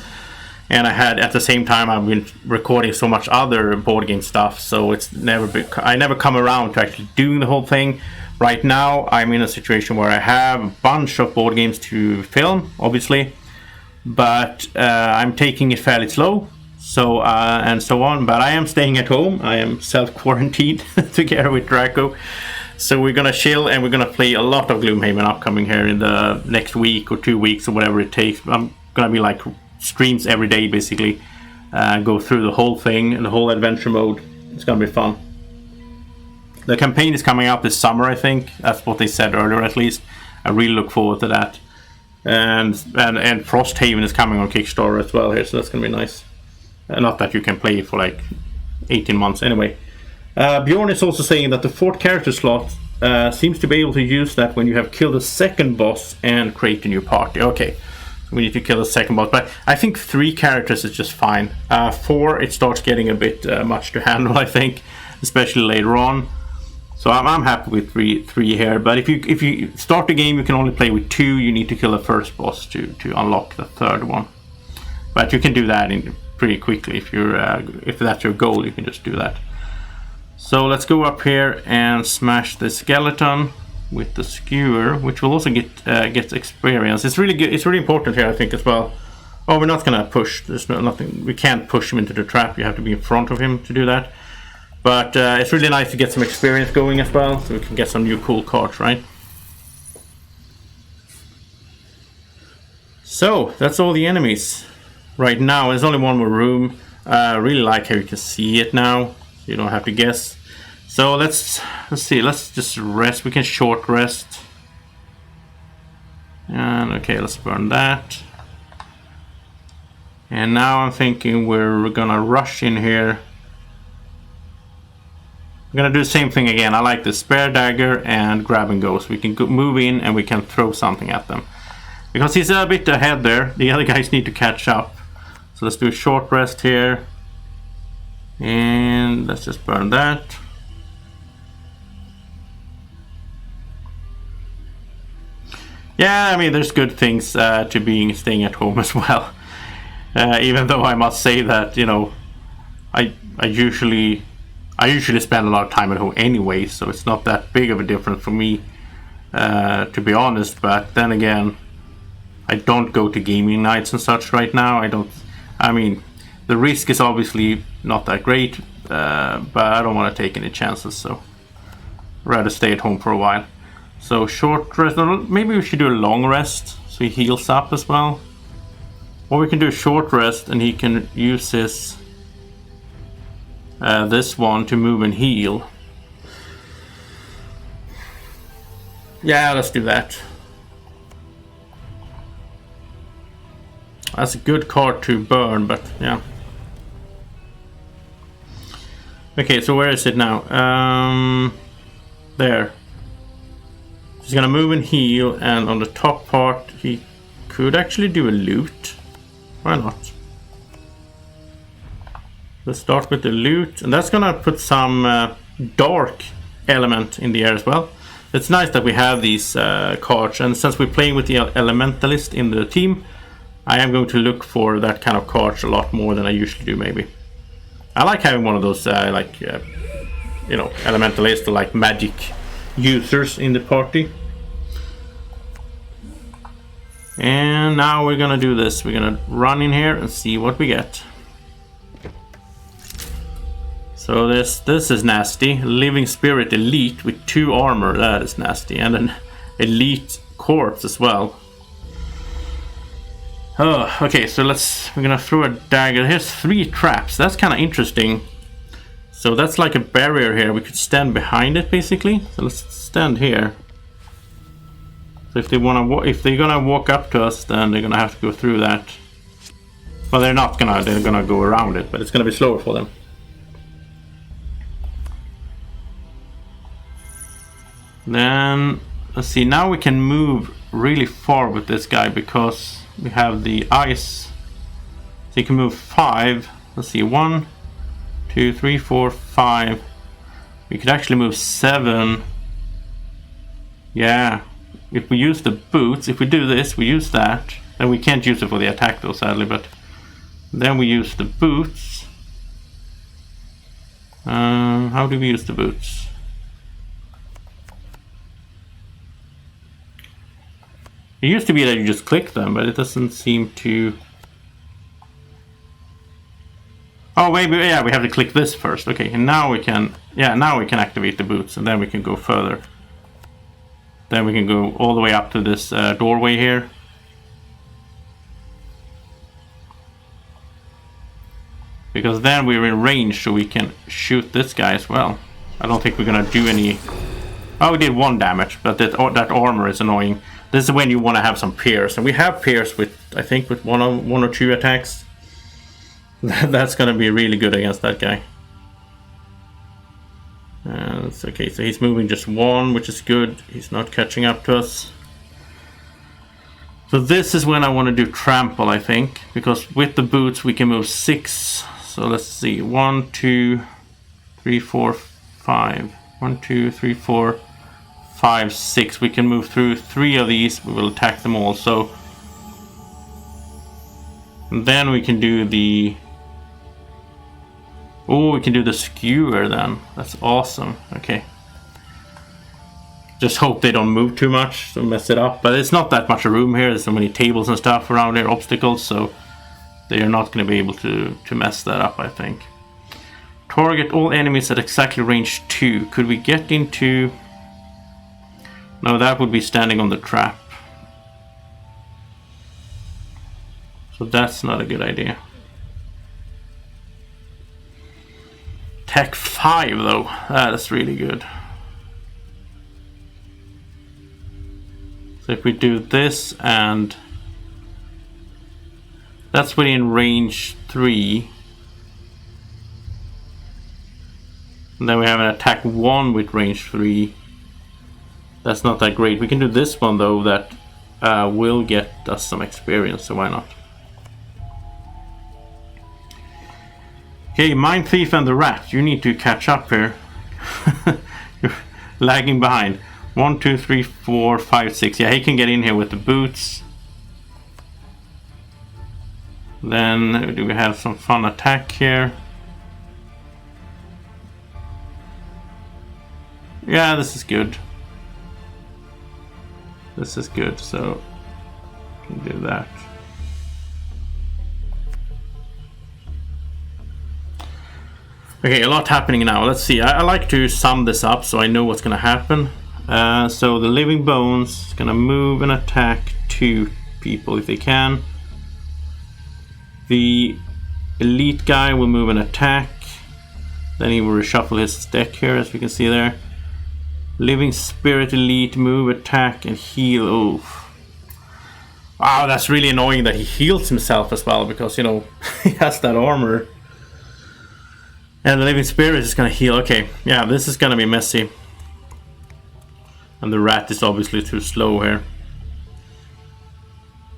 and at the same time I've been recording so much other board game stuff, so I never come around to actually doing the whole thing. Right now I'm in a situation where I have a bunch of board games to film, obviously, but I'm taking it fairly slow, so and so on. But I am staying at home. I am self-quarantined together with Drako, so we're gonna chill and we're gonna play a lot of Gloomhaven upcoming here in the next week or 2 weeks or whatever it takes. I'm gonna be like streams every day basically, go through the whole thing and the whole adventure mode. It's gonna be fun. The campaign is coming out this summer, I think. That's what they said earlier, at least. I really look forward to that. And Frosthaven is coming on Kickstarter as well here, so that's gonna be nice. Not that you can play for like 18 months anyway. Bjorn is also saying that the 4th character slot seems to be able to use that when you have killed a 2nd boss and create a new party. Okay, so we need to kill a 2nd boss, but I think 3 characters is just fine. 4, it starts getting a bit much to handle, I think, especially later on. So I'm happy with three here, but if you start the game, you can only play with 2. You need to kill the 1st boss to unlock the 3rd one. But you can do that pretty quickly if that's your goal. You can just do that. So let's go up here and smash the skeleton with the skewer, which will also get experience. It's really good. It's really important here, I think, as well. Oh, we're not gonna push. There's nothing. We can't push him into the trap. You have to be in front of him to do that. But it's really nice to get some experience going as well, so we can get some new cool cards, right? So that's all the enemies right now. There's only one more room. I really like how you can see it now, so you don't have to guess. So let's see. Let's just rest. We can short rest. And okay, let's burn that. And now I'm thinking we're gonna rush in here. We're gonna do the same thing again. I like the spare dagger and grab and go, so we can move in and we can throw something at them. Because he's a bit ahead there, the other guys need to catch up. So let's do a short rest here. And let's just burn that. Yeah, I mean, there's good things to staying at home as well. Even though I must say that, you know, I usually spend a lot of time at home anyway, so it's not that big of a difference for me, to be honest. But then again, I don't go to gaming nights and such right now. I mean, the risk is obviously not that great, but I don't want to take any chances, so I'd rather stay at home for a while. So short rest, maybe we should do a long rest so he heals up as well. Or we can do a short rest and he can use his this one to move and heal. Yeah, let's do that. That's a good card to burn, but yeah. Okay, so where is it now? There. He's gonna move and heal, and on the top part he could actually do a loot. Why not? Let's start with the loot, and that's gonna put some dark element in the air as well. It's nice that we have these cards, and since we're playing with the elementalist in the team, I am going to look for that kind of cards a lot more than I usually do. Maybe I like having one of those you know, elementalist or like magic users in the party. And now we're gonna do this. We're gonna run in here and see what we get. So this is nasty. Living Spirit Elite with 2 armor. That is nasty. And an Elite Corpse as well. Oh, okay, so we're gonna throw a dagger. Here's 3 traps. That's kind of interesting. So that's like a barrier here. We could stand behind it basically. So let's stand here. So if they're gonna walk up to us, then they're gonna have to go through that. Well, they're not gonna. They're gonna go around it, but it's gonna be slower for them. Then let's see. Now we can move really far with this guy because we have the ice. So you can move 5. Let's see, 1, 2, 3, 4, 5. We could actually move 7. Yeah. If we use the boots, if we do this, we use that. Then we can't use it for the attack though, sadly, but then we use the boots. How do we use the boots? It used to be that you just click them, but it doesn't seem to... Oh, maybe, yeah, we have to click this first. Okay, and now we can, yeah, now we can activate the boots, and then we can go further. Then we can go all the way up to this doorway here. Because then we're in range, so we can shoot this guy as well. I don't think we're gonna do any... Oh, we did 1 damage, but that armor is annoying. This is when you want to have some pierce, and we have pierce with, I think, with one or two attacks. That's gonna be really good against that guy. That's okay, so he's moving just 1, which is good. He's not catching up to us. So this is when I want to do trample, I think, because with the boots we can move 6. So let's see, 1, 2, 3, 4, 5. 1, 2, 3, 4, 5, 6. We can move through 3 of these. We will attack them all. So and then we can do the... Oh, we can do the skewer then. That's awesome. Okay. Just hope they don't move too much to mess it up. But it's not that much room here. There's so many tables and stuff around here, obstacles, so they are not going to be able to mess that up, I think. Target all enemies at exactly range 2. Could we get into... No, that would be standing on the trap. So that's not a good idea. Tech 5 though, that is really good. So if we do this, and that's within range 3. And then we have an attack 1 with range 3. That's not that great. We can do this one though, that will get us some experience, so why not? Okay, Mind Thief and the Rat, you need to catch up here. You're lagging behind. 1, 2, 3, 4, 5, 6. Yeah, he can get in here with the boots. Then do we have some fun attack here? Yeah, this is good. This is good, so we can do that. Okay, a lot happening now. Let's see. I like to sum this up so I know what's going to happen. So the Living Bones is going to move and attack 2 people if they can. The Elite guy will move and attack. Then he will reshuffle his deck here, as we can see there. Living Spirit Elite, move, attack, and heal. Oof. Wow, that's really annoying that he heals himself as well, because, you know, he has that armor. And the Living Spirit is going to heal. Okay, yeah, this is going to be messy. And the Rat is obviously too slow here.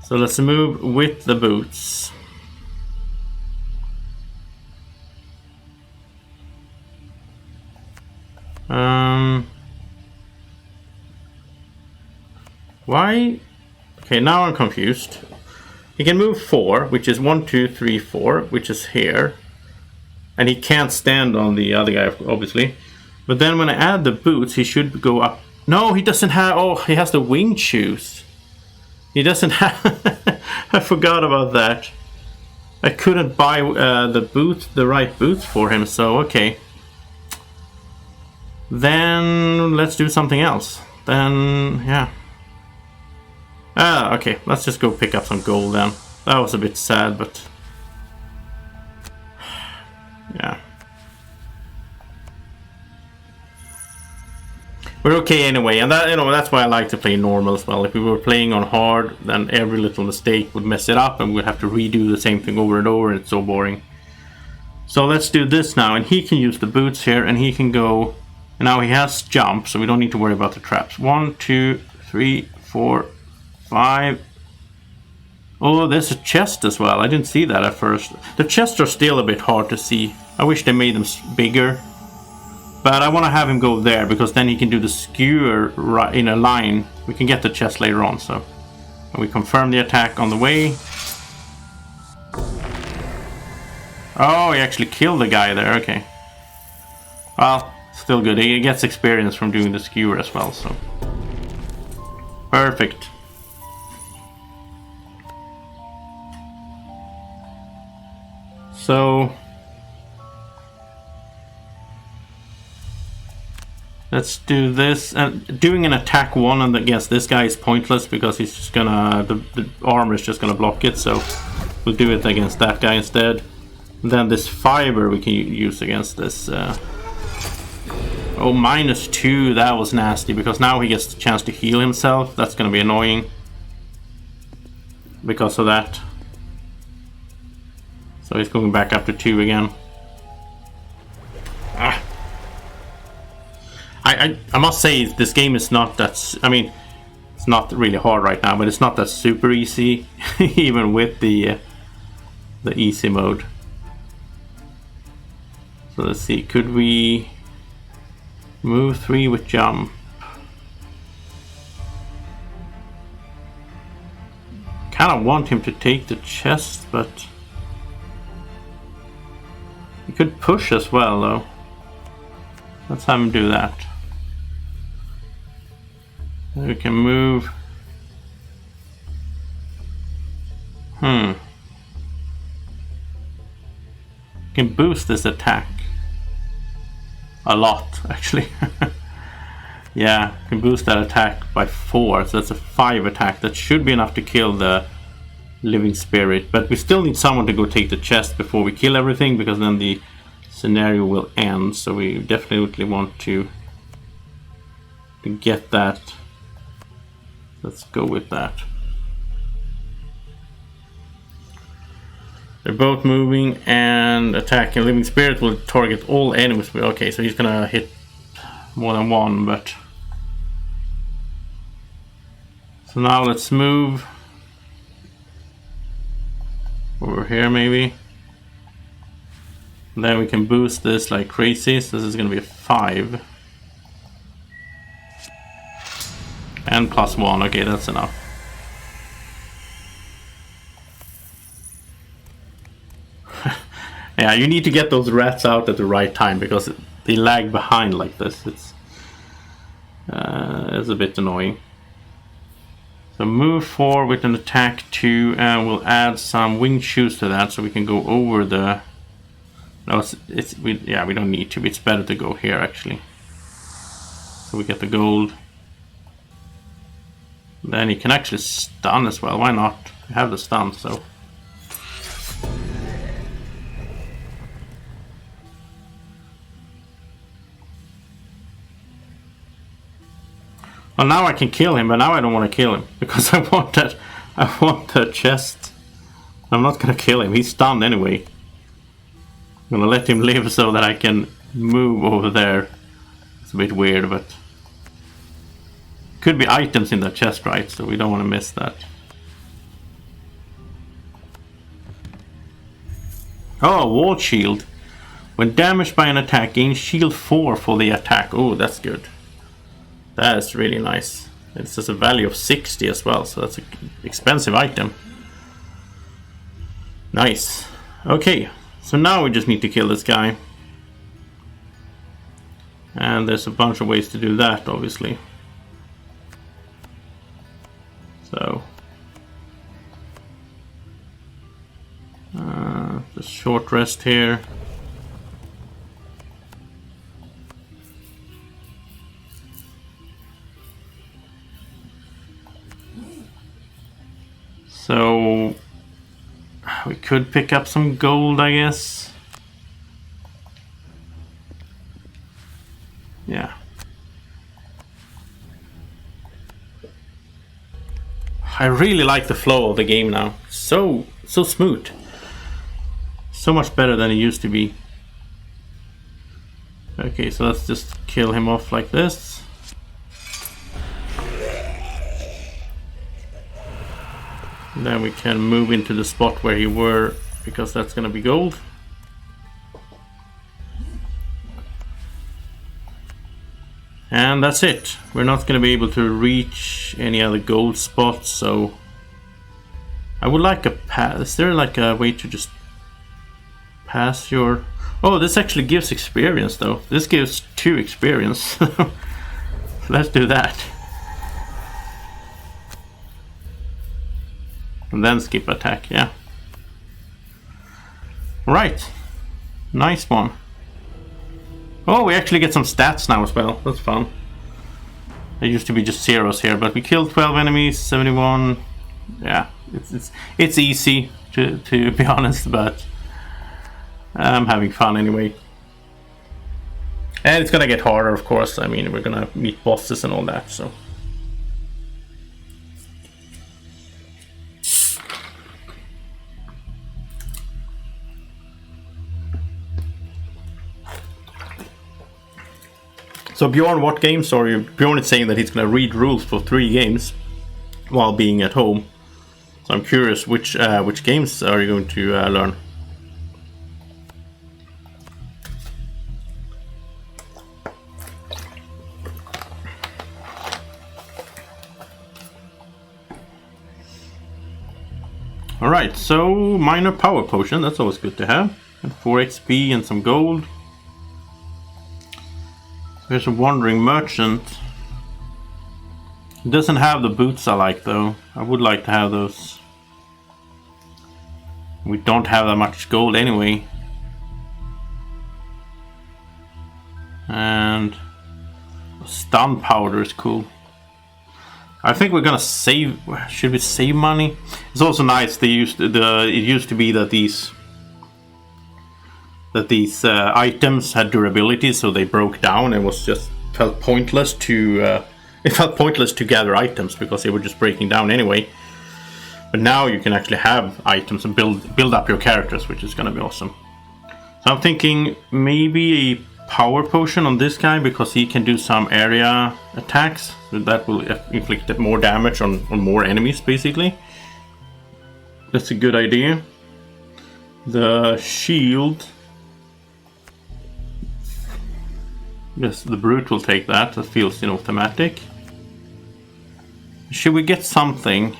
So let's move with the boots. Why? Okay, now I'm confused. He can move 4, which is 1, 2, 3, 4, which is here. And he can't stand on the other guy, obviously. But then when I add the boots, he should go up. No, he doesn't have... Oh, he has the wing shoes. He doesn't have... I forgot about that. I couldn't buy the right boots for him, so okay. Then let's do something else. Then, yeah. Okay, let's just go pick up some gold then. That was a bit sad, but... yeah. We're okay anyway, and that, you know, that's why I like to play normal as well. If we were playing on hard, then every little mistake would mess it up and we'd have to redo the same thing over and over, and it's so boring. So let's do this now, and he can use the boots here, and he can go... Now he has jump, so we don't need to worry about the traps. 1, 2, 3, 4, 5. Oh, there's a chest as well. I didn't see that at first. The chests are still a bit hard to see. I wish they made them bigger. But I want to have him go there, because then he can do the skewer right in a line. We can get the chest later on, so... And we confirm the attack on the way. Oh, he actually killed the guy there, okay. Well, still good. He gets experience from doing the skewer as well, so... Perfect. So... Let's do this. And doing an attack 1 against this guy is pointless, because he's just gonna... The armor is just gonna block it, so... We'll do it against that guy instead. And then this fiber we can use against this... Oh, -2, that was nasty, because now he gets the chance to heal himself. That's gonna be annoying. Because of that. So he's going back up to 2 again. Ah. I must say, this game is not that... I mean, it's not really hard right now, but it's not that super easy, even with the easy mode. So let's see, could we move 3 with jump? Kind of want him to take the chest, but he could push as well, though. Let's have him do that. We can move. We can boost this attack a lot, actually. Yeah, can boost that attack by 4, so that's a 5 attack. That should be enough to kill the living spirit, but we still need someone to go take the chest before we kill everything, because then the scenario will end. So we definitely want to get that. Let's go with that. They're both moving and attacking. Living Spirit will target all enemies. Okay, so he's gonna hit more than one, but... So now let's move over here maybe. And then we can boost this like crazy. So this is gonna be a 5. And +1, okay, that's enough. Yeah, you need to get those rats out at the right time because they lag behind like this. It's a bit annoying. So move forward with an attack 2, and we'll add some winged shoes to that so we can go over the... No, we don't need to. It's better to go here actually. So we get the gold. Then you can actually stun as well. Why not? You have the stun, so... Well, now I can kill him, but now I don't want to kill him because I want the chest. I'm not gonna kill him. He's stunned anyway. I'm gonna let him live so that I can move over there. It's a bit weird, but could be items in the chest, right? So we don't want to miss that. Oh, wall shield. When damaged by an attack, gain shield 4 for the attack. Oh, that's good. That is really nice. It says a value of 60 as well, so that's an expensive item. Nice. Okay, so now we just need to kill this guy. And there's a bunch of ways to do that, obviously. So... just short rest here. So we could pick up some gold, I guess. Yeah. I really like the flow of the game now. So smooth. So much better than it used to be. Okay, so let's just kill him off like this. Then we can move into the spot where you were, because that's gonna be gold. And that's it. We're not gonna be able to reach any other gold spots, so I would like a pass. Is there like a way to just pass your... Oh, this actually gives experience though. This gives 2 experience. Let's do that. And then skip attack, yeah. Right. Nice one. Oh, we actually get some stats now as well. That's fun. There used to be just zeros here, but we killed 12 enemies, 71. Yeah, it's easy to be honest, but I'm having fun anyway. And it's gonna get harder, of course. I mean, we're gonna meet bosses and all that, so... So Bjorn, what games are you... Bjorn is saying that he's going to read rules for 3 games while being at home. So I'm curious, which games are you going to learn? Alright, so minor power potion, that's always good to have. And 4 XP and some gold. There's a wandering merchant. It doesn't have the boots I like though. I would like to have those. We don't have that much gold anyway. And stun powder is cool. I think we're gonna save. Should we save money? It's also nice. It used to be that these items had durability, so they broke down and felt pointless to gather items because they were just breaking down anyway. But But now you can actually have items and build up your characters, which is going to be awesome. So I'm thinking maybe a power potion on this guy, because he can do some area attacks. So that will inflict more damage on more enemies, basically. That's a good idea. The shield. Yes, the brute will take that. That feels, you know, thematic. Should we get something?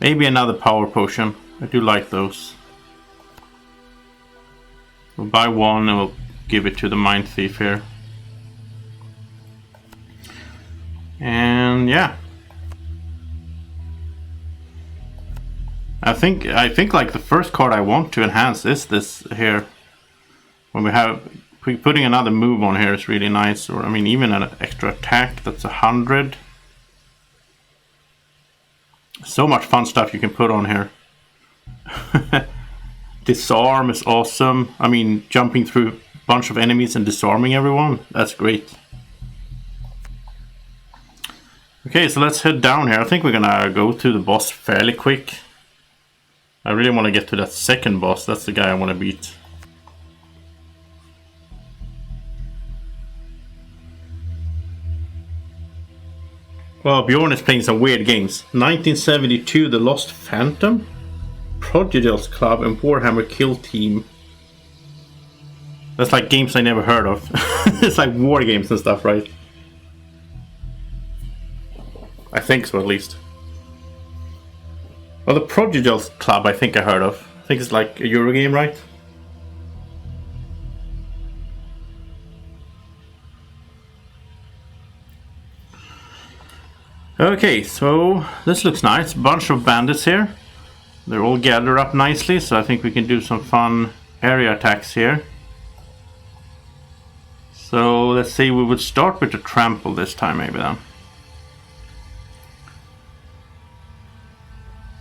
Maybe another power potion. I do like those. We'll buy one and we'll give it to the Mind Thief here. And yeah. I think like the first card I want to enhance is this here. When we have putting another move on here is really nice, or I mean even an extra attack, that's 100. So much fun stuff you can put on here. Disarm is awesome. I mean, jumping through a bunch of enemies and disarming everyone, that's great. Okay, so let's head down here. I think we're gonna go to the boss fairly quick. I really want to get to that second boss. That's the guy I want to beat. Well, Bjorn is playing some weird games. 1972, The Lost Phantom, Prodigal's Club, and Warhammer Kill Team. That's like games I never heard of. It's like war games and stuff, right? I think so, at least. Well, the Prodigal's Club I think I heard of. I think it's like a Euro game, right? Okay, so this looks nice. Bunch of bandits here. They're all gathered up nicely, so I think we can do some fun area attacks here. So let's see, we would start with the trample this time, maybe then.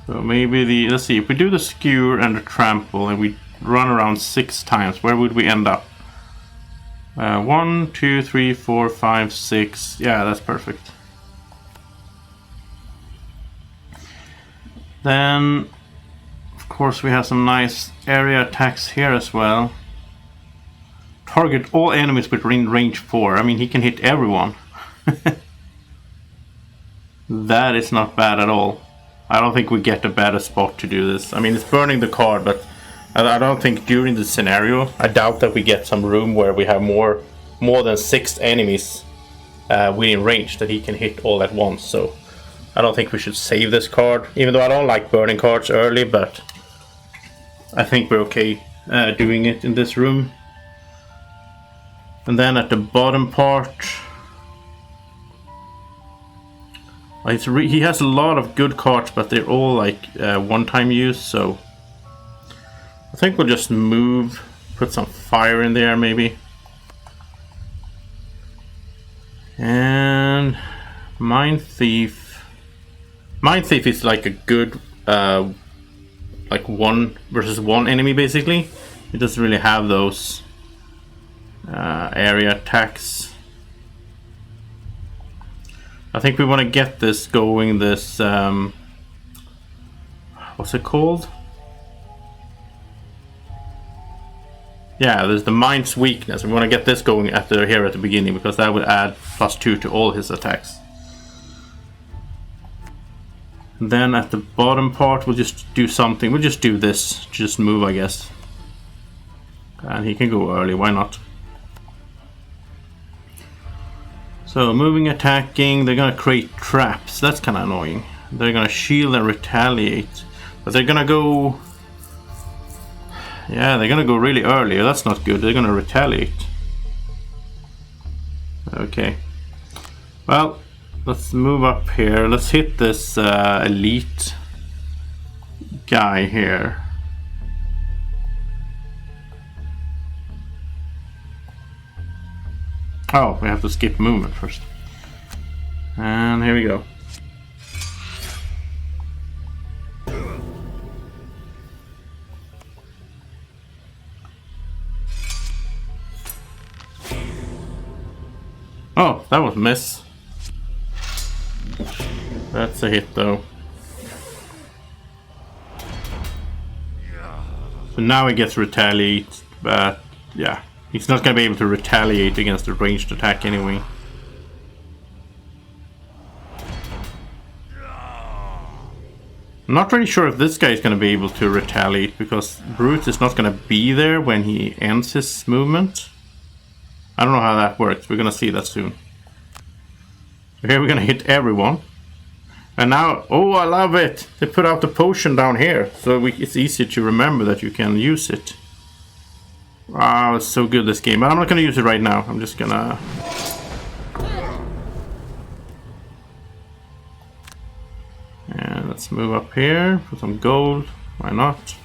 So maybe the, let's see, if we do the skewer and the trample and we run around 6 times, where would we end up? 1, 2, 3, 4, 5, 6. Yeah, that's perfect. Then, of course, we have some nice area attacks here as well. Target all enemies within range 4. I mean, he can hit everyone. That is not bad at all. I don't think we get a better spot to do this. I mean, it's burning the card, but I don't think during the scenario, I doubt that we get some room where we have more than 6 enemies within range that he can hit all at once. So I don't think we should save this card, even though I don't like burning cards early, but I think we're okay doing it in this room. And then at the bottom part, he has a lot of good cards, but they're all like one-time use, so I think we'll just move, put some fire in there maybe. And Mind Thief. Mind Thief is like a good like 1 versus 1 enemy basically. It doesn't really have those area attacks. I think we want to get this going, this what's it called? Yeah, there's the Mind's Weakness. We want to get this going here at the beginning, because that would add +2 to all his attacks. And then at the bottom part we'll just do something. We'll just do this, just move, I guess. And he can go early, why not? So moving, attacking, they're gonna create traps. That's kind of annoying. They're gonna shield and retaliate, but they're gonna go. Yeah, they're gonna go really early. That's not good. They're gonna retaliate. Okay. Well, let's move up here. Let's hit this elite guy here. Oh, we have to skip movement first. And here we go. Oh, that was a miss. That's a hit though. So now he gets retaliate, but yeah, he's not going to be able to retaliate against a ranged attack anyway. I'm not really sure if this guy is going to be able to retaliate, because Brute is not going to be there when he ends his movement. I don't know how that works. We're going to see that soon. Okay, we're going to hit everyone. And now, oh, I love it! They put out the potion down here, so it's easy to remember that you can use it. Wow, it's so good, this game. But I'm not going to use it right now. I'm just going to... And let's move up here for some gold. Why not?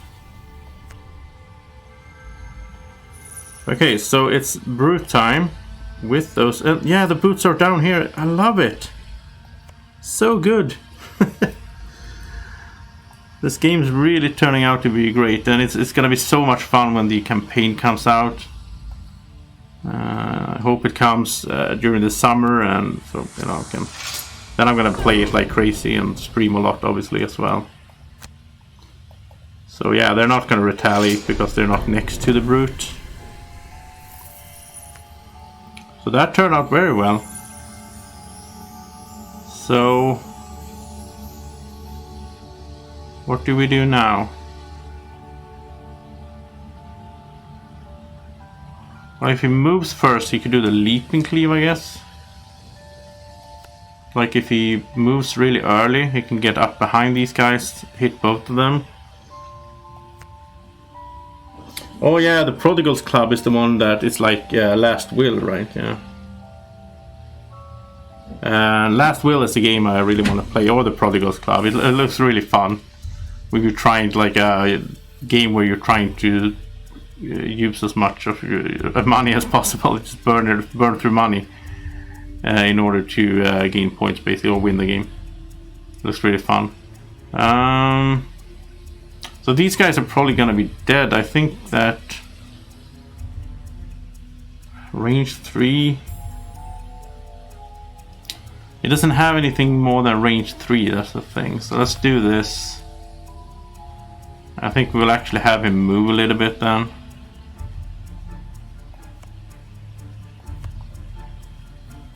Okay, so it's Brute time with those... yeah, the boots are down here. I love it. So good. This game's really turning out to be great, and it's gonna be so much fun when the campaign comes out. I hope it comes during the summer, and so you know, then I'm gonna play it like crazy and stream a lot, obviously, as well. So yeah, they're not gonna retaliate because they're not next to the Brute. So that turned out very well. So, what do we do now? Well, if he moves first, he could do the leaping cleave, I guess. Like if he moves really early, he can get up behind these guys, hit both of them. Oh yeah, the Prodigal's Club is the one that is like Last Will, right? Yeah. Last Will is the game I really want to play, or the Prodigal's Club. It looks really fun. When you're trying, like a game where you're trying to use as much of your money as possible, just burn through money in order to gain points, basically, or win the game. It looks really fun. So these guys are probably gonna be dead. I think that range 3. It doesn't have anything more than range 3, that's the thing. So let's do this. I think we'll actually have him move a little bit then.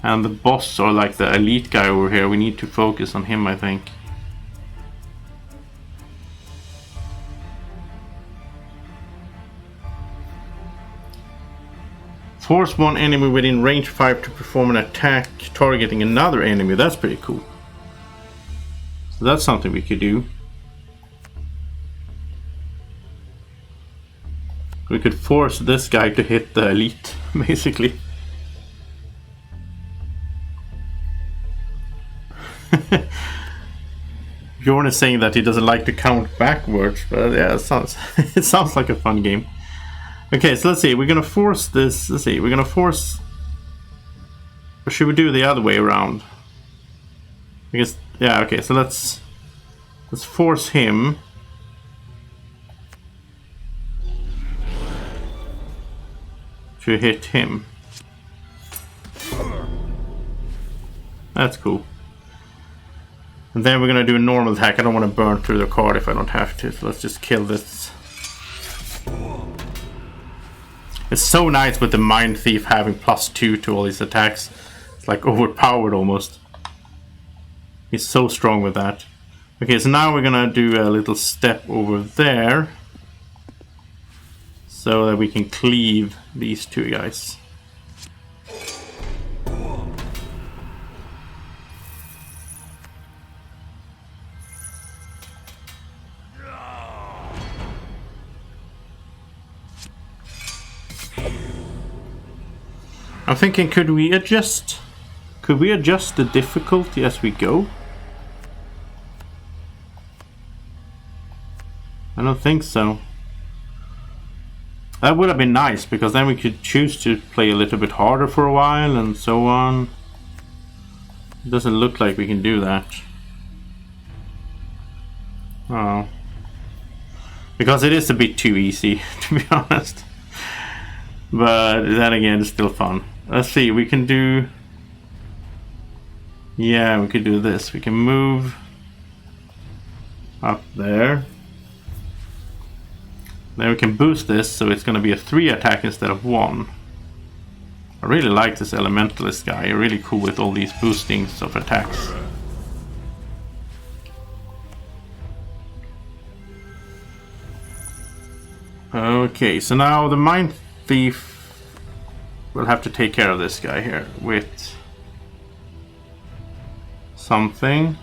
And the boss, or like the elite guy over here, we need to focus on him, I think. Force one enemy within range 5 to perform an attack targeting another enemy. That's pretty cool. So that's something we could do. We could force this guy to hit the elite, basically. Bjorn is saying that he doesn't like to count backwards, but yeah, it sounds like a fun game. Okay, so let's see, we're gonna force this, let's see, we're gonna force, or should we do the other way around? Because, yeah, okay, so let's force him to hit him. That's cool. And then we're gonna do a normal attack. I don't want to burn through the card if I don't have to, so let's just kill this. It's so nice with the Mind Thief having +2 to all these attacks. It's like overpowered almost. He's so strong with that. Okay, so now we're gonna do a little step over there so that we can cleave these two guys. I'm thinking, could we adjust the difficulty as we go? I don't think so. That would have been nice, because then we could choose to play a little bit harder for a while and so on. It doesn't look like we can do that. Oh. Because it is a bit too easy, to be honest. But then again, it's still fun. Let's see, we can do... Yeah, we could do this. We can move up there. Then we can boost this, so it's going to be a 3 attack instead of 1. I really like this elementalist guy. Really cool with all these boostings of attacks. Okay, so now the Mind Thief will have to take care of this guy here with something.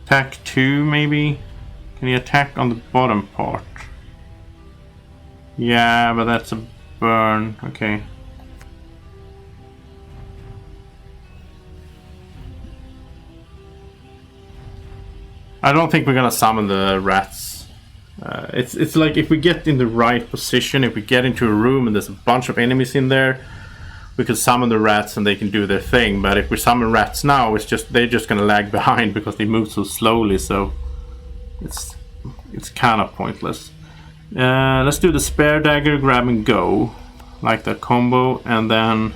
Attack 2 maybe? Can he attack on the bottom part? Yeah, but that's a burn. Okay. I don't think we're gonna summon the rats. It's like if we get in the right position, if we get into a room and there's a bunch of enemies in there, we could summon the rats and they can do their thing. But if we summon rats now, they're just gonna lag behind because they move so slowly. So it's kind of pointless. Let's do the spare dagger, grab and go, like that combo, and then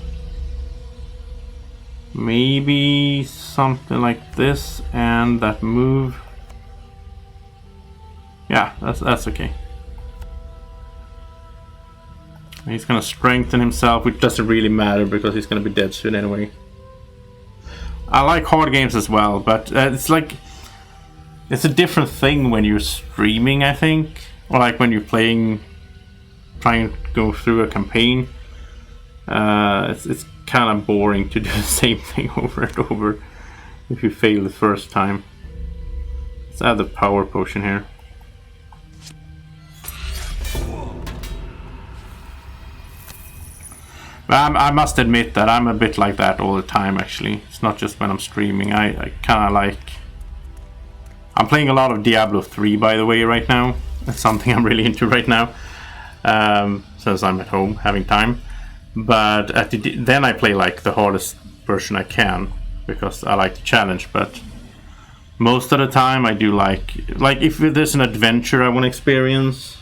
maybe something like this and that move. Yeah, that's okay. He's gonna strengthen himself, which doesn't really matter because he's gonna be dead soon anyway. I like hard games as well, but it's a different thing when you're streaming, I think, or like when you're trying to go through a campaign. It's kind of boring to do the same thing over and over if you fail the first time. Let's add the power potion here. I must admit that I'm a bit like that all the time, actually. It's not just when I'm streaming. I kind of like... I'm playing a lot of Diablo 3, by the way, right now. That's something I'm really into right now. Since I'm at home, having time. But then I play like the hardest version I can, because I like the challenge. But most of the time I do like if there's an adventure I want to experience.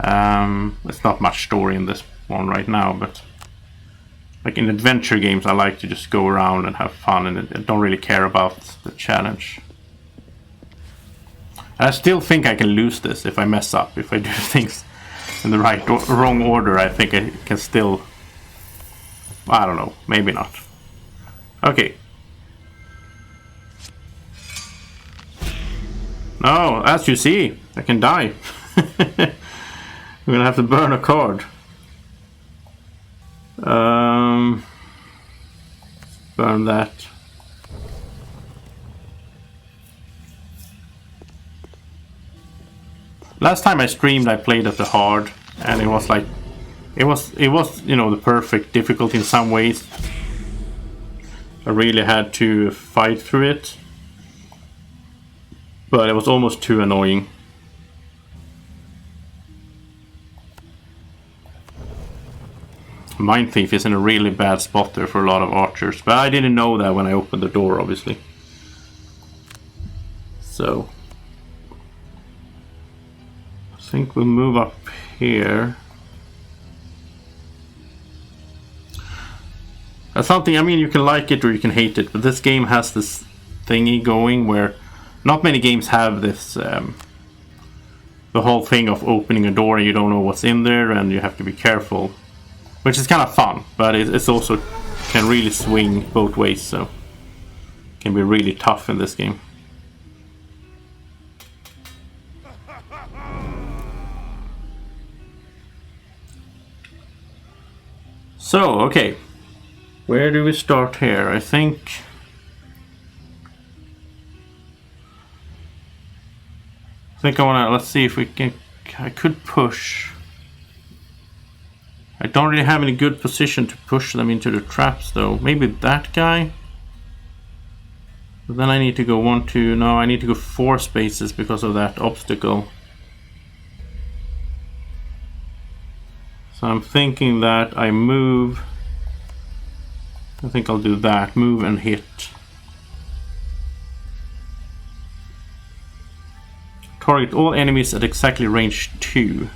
It's not much story in this one right now, but like in adventure games I like to just go around and have fun and I don't really care about the challenge. I still think I can lose this if I mess up. If I do things in the wrong order, I think I can still... I don't know, maybe not. Okay. No, as you see, I can die. I'm gonna have to burn a card. Burn that. Last time I streamed, I played at the hard, and it was like, it was you know, the perfect difficulty in some ways. I really had to fight through it, but it was almost too annoying. Mind Thief is in a really bad spot there for a lot of archers, but I didn't know that when I opened the door, obviously. So I think we'll move up here. That's something, I mean, you can like it or you can hate it, but this game has this thingy going where not many games have this, the whole thing of opening a door and you don't know what's in there and you have to be careful. Which is kind of fun, but it's also can really swing both ways, so it can be really tough in this game. So, okay. Where do we start here? I think I wanna, let's see if we can, I could push. I don't really have any good position to push them into the traps though. Maybe that guy? But then I need to go 1, 2, no, I need to go 4 spaces because of that obstacle. So I'm thinking that I move. I think I'll do that, move and hit. Target all enemies at exactly range 2.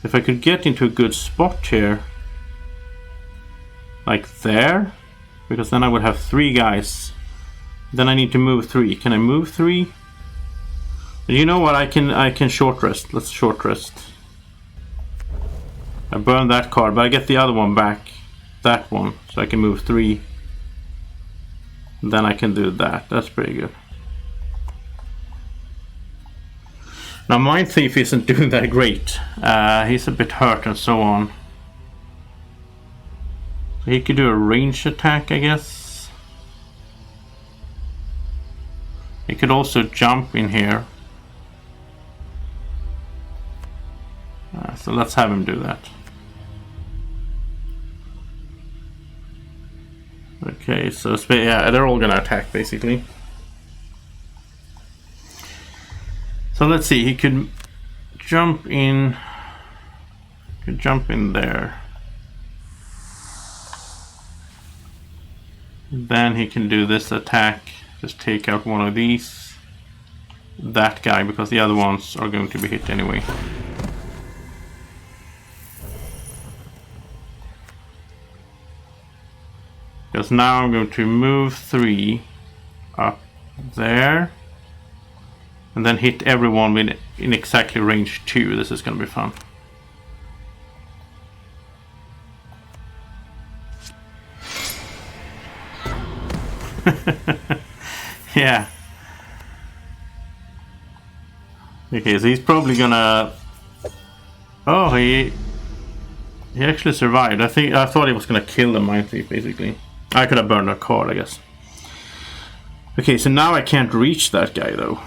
If I could get into a good spot here, like there, because then I would have 3 guys. Then I need to move 3. Can I move 3? You know what? I can short rest. Let's short rest. I burned that card, but I get the other one back. That one, so I can move 3. Then I can do that. That's pretty good. Now Mind Thief isn't doing that great. He's a bit hurt and so on. He could do a range attack, I guess. He could also jump in here. So let's have him do that. Okay, so yeah, they're all gonna attack basically. So let's see, he could jump in. Could jump in there. Then he can do this attack. Just take out one of these. That guy, because the other ones are going to be hit anyway. Because now I'm going to move 3 up there. And then hit everyone in exactly range 2. This is going to be fun. Yeah. Okay, so he's probably gonna... Oh, he actually survived. I thought he was gonna kill the Mind Thief, basically. I could have burned a card, I guess. Okay, so now I can't reach that guy, though.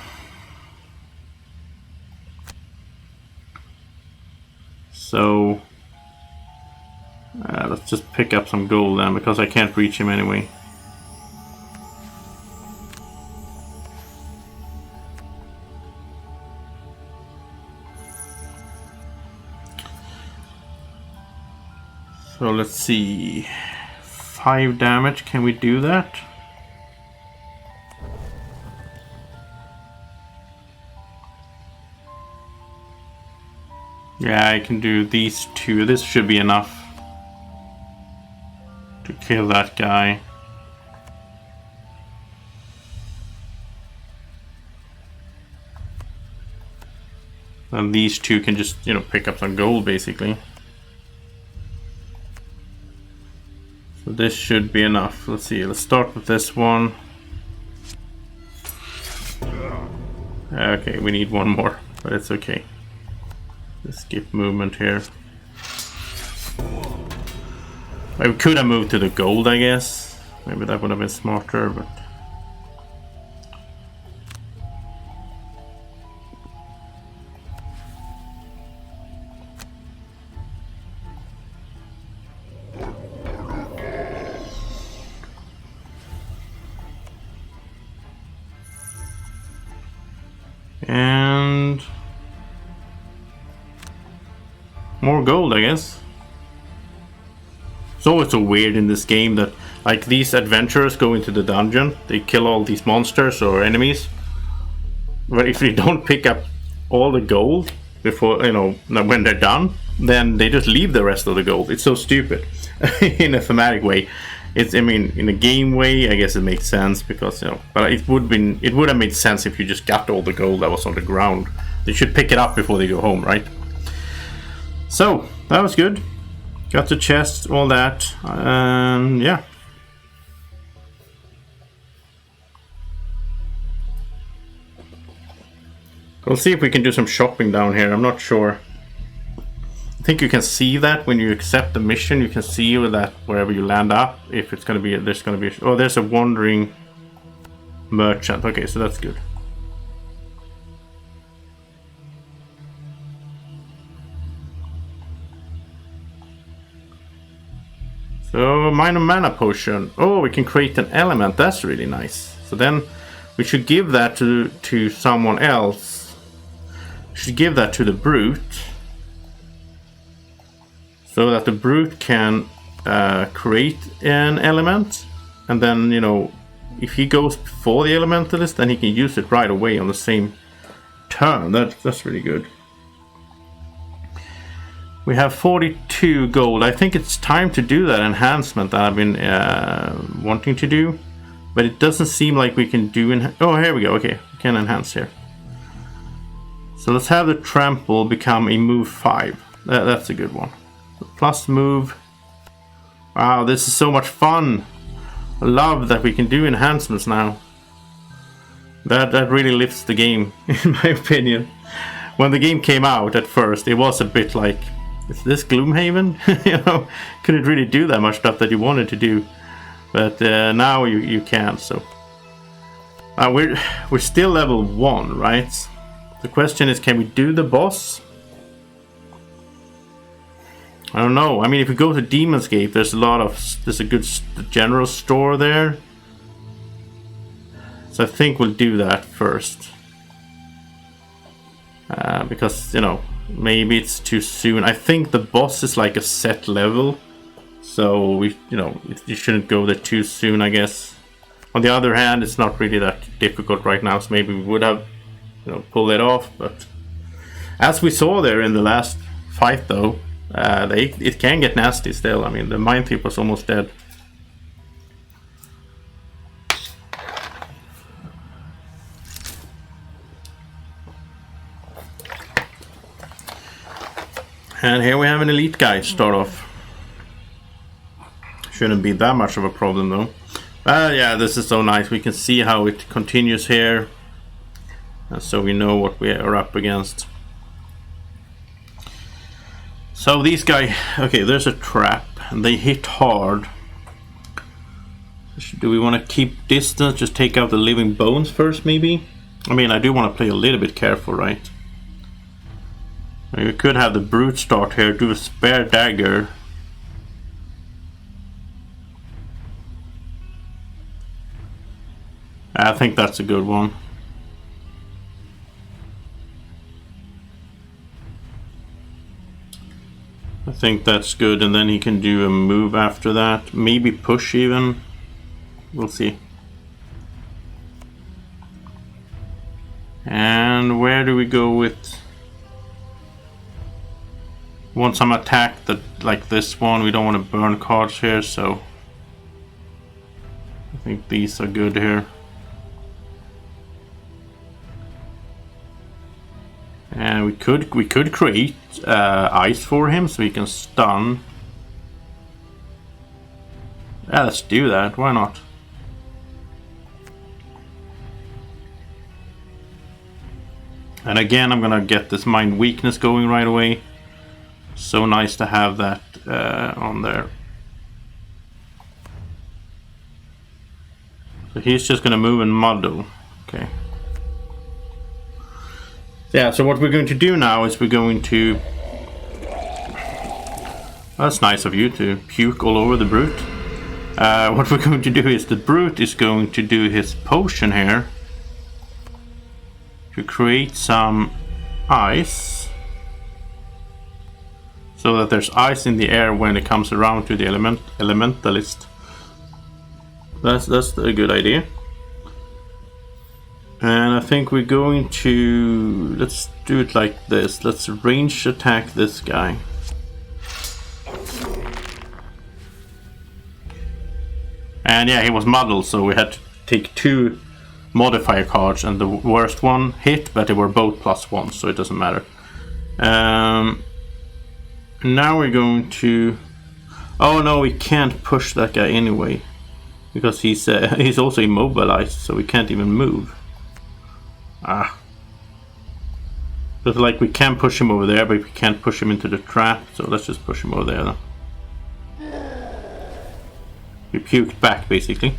So... let's just pick up some gold then, because I can't reach him anyway. So let's see, 5 damage, can we do that? Yeah, I can do these 2, this should be enough to kill that guy. And these 2 can just, you know, pick up some gold basically. So this should be enough. Let's see, let's start with this one. Okay, we need one more, but it's okay. Just skip movement here. I could have moved to the gold, I guess. Maybe that would have been smarter, but... And more gold, I guess. It's always so weird in this game that, like, these adventurers go into the dungeon, they kill all these monsters or enemies, but if they don't pick up all the gold before, you know, when they're done, then they just leave the rest of the gold. It's so stupid. In a thematic way. It's, I mean, in a game way, I guess it makes sense because, you know, but it would have made sense if you just got all the gold that was on the ground. They should pick it up before they go home, right? So that was good. Got the chest, all that, and yeah. We'll see if we can do some shopping down here. I'm not sure. I think you can see that when you accept the mission. You can see that wherever you land up, if it's going to be, there's going to be, oh, there's a wandering merchant. Okay, so that's good. So, minor mana potion. Oh, we can create an element. That's really nice. So then we should give that to someone else. We should give that to the brute. So that the brute can create an element. And then, you know, if he goes before the elementalist, then he can use it right away on the same turn. That's really good. We have 42 gold. I think it's time to do that enhancement that I've been wanting to do. But it doesn't seem like we can do... Oh, here we go. Okay, we can enhance here. So let's have the trample become a move 5. That's a good one. Plus move. Wow, this is so much fun. I love that we can do enhancements now. That really lifts the game, in my opinion. When the game came out at first, it was a bit like, is this Gloomhaven? You know, couldn't really do that much stuff that you wanted to do. But now you can, so. We're still level 1, right? The question is, can we do the boss? I don't know. I mean, if we go to Demon's Gate, there's a good general store there. So I think we'll do that first. Because, you know, maybe it's too soon. I think the boss is like a set level. So, you shouldn't go there too soon, I guess. On the other hand, it's not really that difficult right now. So maybe we would have, pulled it off. But as we saw there in the last fight, though, it can get nasty still. I mean, the Mind Thief was almost dead. And here we have an elite guy start off. Shouldn't be that much of a problem though. Yeah, this is so nice. We can see how it continues here. And so we know what we are up against. So these guys, okay, there's a trap and they hit hard. Do we want to keep distance? Just take out the living bones first maybe? I mean, I do want to play a little bit careful, right? We could have the brute start here, do a spare dagger. I think that's a good one. I think that's good, and then he can do a move after that. Maybe push even. We'll see. And where do we go with... Want some attack that like this one. We don't want to burn cards here, so I think these are good here. And we could create ice for him so he can stun. Yeah, let's do that. Why not? And again, I'm gonna get this mind weakness going right away. So nice to have that on there. So he's just gonna move and muddle. Okay. Yeah, so what we're going to do now is we're going to... That's nice of you to puke all over the brute. What we're going to do is the brute is going to do his potion here to create some ice, so that there's ice in the air when it comes around to the elementalist. That's a good idea. And I think we're going to... Let's do it like this. Let's range attack this guy. And yeah, he was muddled, so we had to take 2 modifier cards, and the worst one hit, but they were both +1, so it doesn't matter. Now we're going to... Oh no, we can't push that guy anyway, because he's also immobilized, so we can't even move. But like we can push him over there, but we can't push him into the trap, so let's just push him over there then. We puked back basically.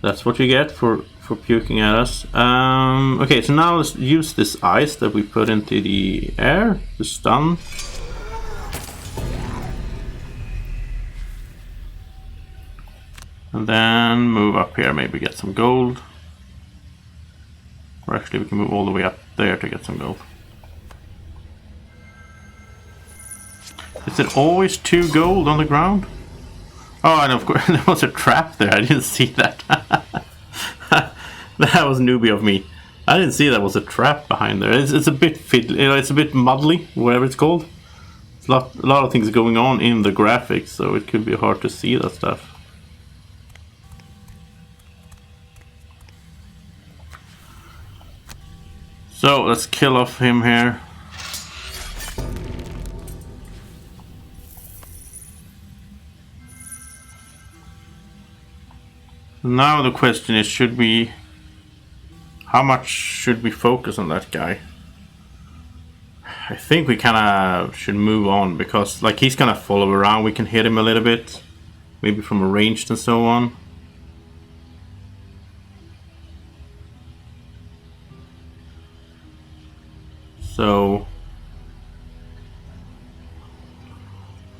That's what you get for puking at us. Okay, so now let's use this ice that we put into the air to stun. And then move up here, maybe get some gold. Or actually we can move all the way up there to get some gold. Is it always 2 gold on the ground? Oh, and of course there was a trap there, I didn't see that. That was newbie of me. I didn't see that was a trap behind there. It's a bit fiddly, you know, it's a bit muddly, whatever it's called. It's a lot of things going on in the graphics, so it could be hard to see that stuff. So let's kill off him here. Now the question is, how much should we focus on that guy? I think we kind of should move on, because like he's gonna follow around. We can hit him a little bit, maybe from a range and so on. So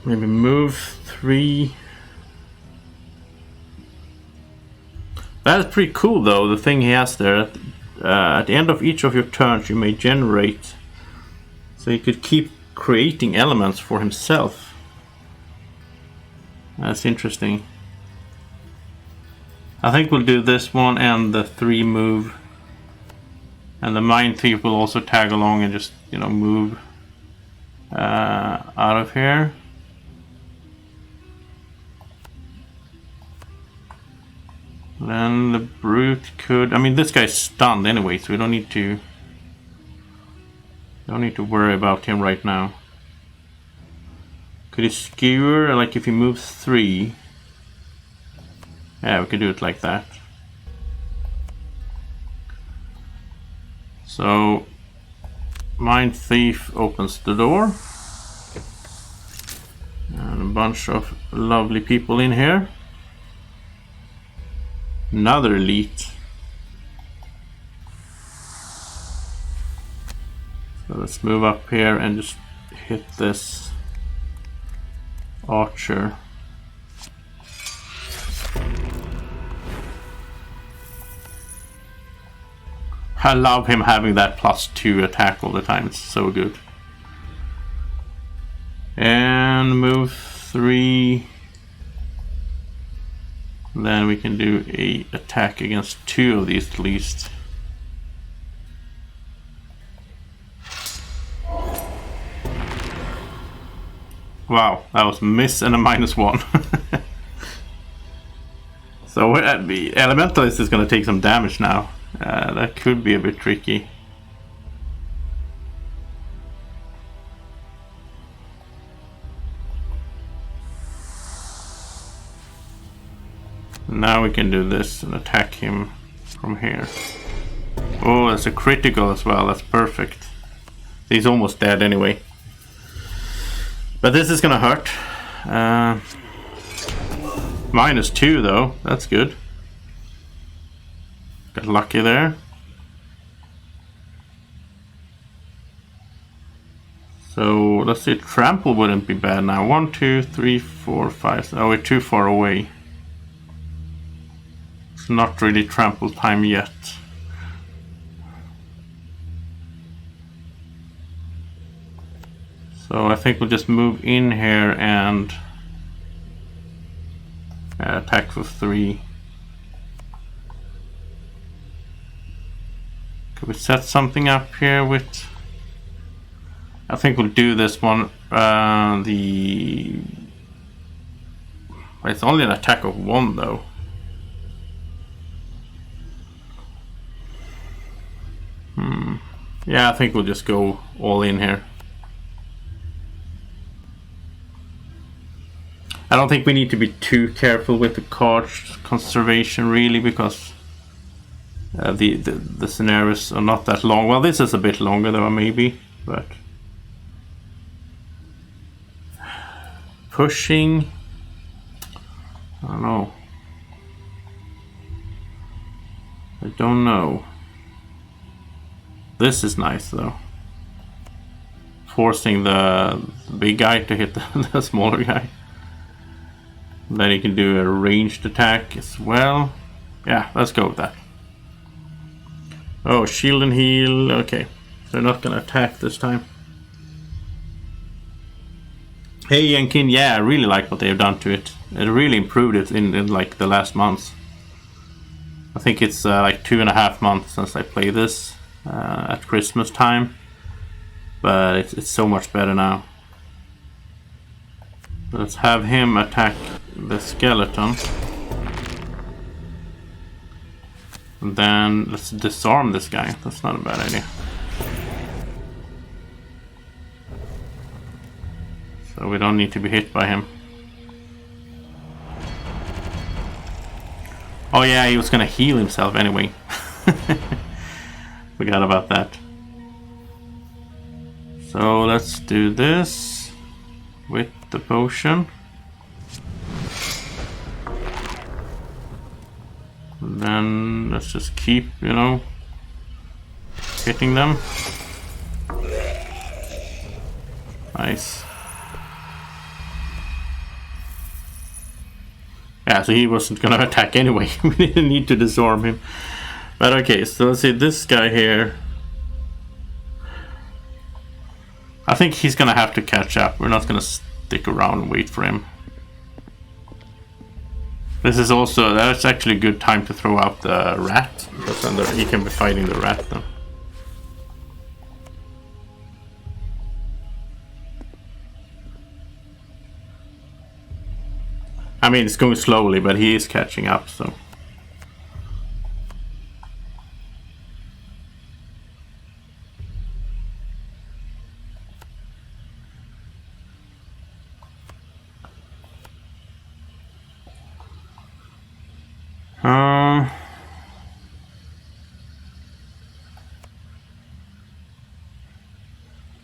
maybe move 3. That's pretty cool though, the thing he has there. At the end of each of your turns you may generate. So he could keep creating elements for himself. That's interesting. I think we'll do this one and the 3 move. And the Mind Thief will also tag along and just, you know, move out of here. Then the Brute could... I mean, this guy's stunned anyway, so we don't need to worry about him right now. Could he skewer, like if he moves 3? Yeah, we could do it like that. So, Mind Thief opens the door. And a bunch of lovely people in here. Another elite. So let's move up here and just hit this archer. I love him having that +2 attack all the time, it's so good. And move 3. Then we can do a attack against 2 of these at least. Wow, that was miss and a -1. So the Elementalist is going to take some damage now. That could be a bit tricky. Now we can do this and attack him from here. Oh, that's a critical as well. That's perfect. He's almost dead anyway. But this is gonna hurt. -2 though. That's good. Got lucky there. So let's see. Trample wouldn't be bad now. 1, 2, 3, 4, 5. Oh, we're too far away. It's not really trample time yet. So I think we'll just move in here and attack for 3. Could we set something up here with... I think we'll do this one. It's only an attack of 1 though. Yeah, I think we'll just go all in here. I don't think we need to be too careful with the cards conservation really, because the scenarios are not that long. Well, this is a bit longer though, maybe, but pushing, I don't know. I don't know. This is nice though. Forcing the big guy to hit the smaller guy. Then you can do a ranged attack as well. Yeah, let's go with that. Oh, shield and heal. Okay, they're not gonna attack this time. Hey Yankin, yeah, I really like what they've done to it. It really improved it in like the last months. I think it's like 2.5 months since I played this at Christmas time, but it's so much better now. Let's have him attack the skeleton. And then let's disarm this guy. That's not a bad idea. So we don't need to be hit by him. Oh yeah, he was gonna heal himself anyway. Forgot about that. So let's do this with the potion. And then let's just keep, you know, hitting them. Nice. Yeah, so he wasn't gonna attack anyway. We didn't need to disarm him. But okay, so let's see this guy here. I think he's gonna have to catch up. We're not gonna stick around and wait for him. This is also, that's actually a good time to throw out the rat, because then he can be fighting the rat then. I mean, it's going slowly, but he is catching up, so.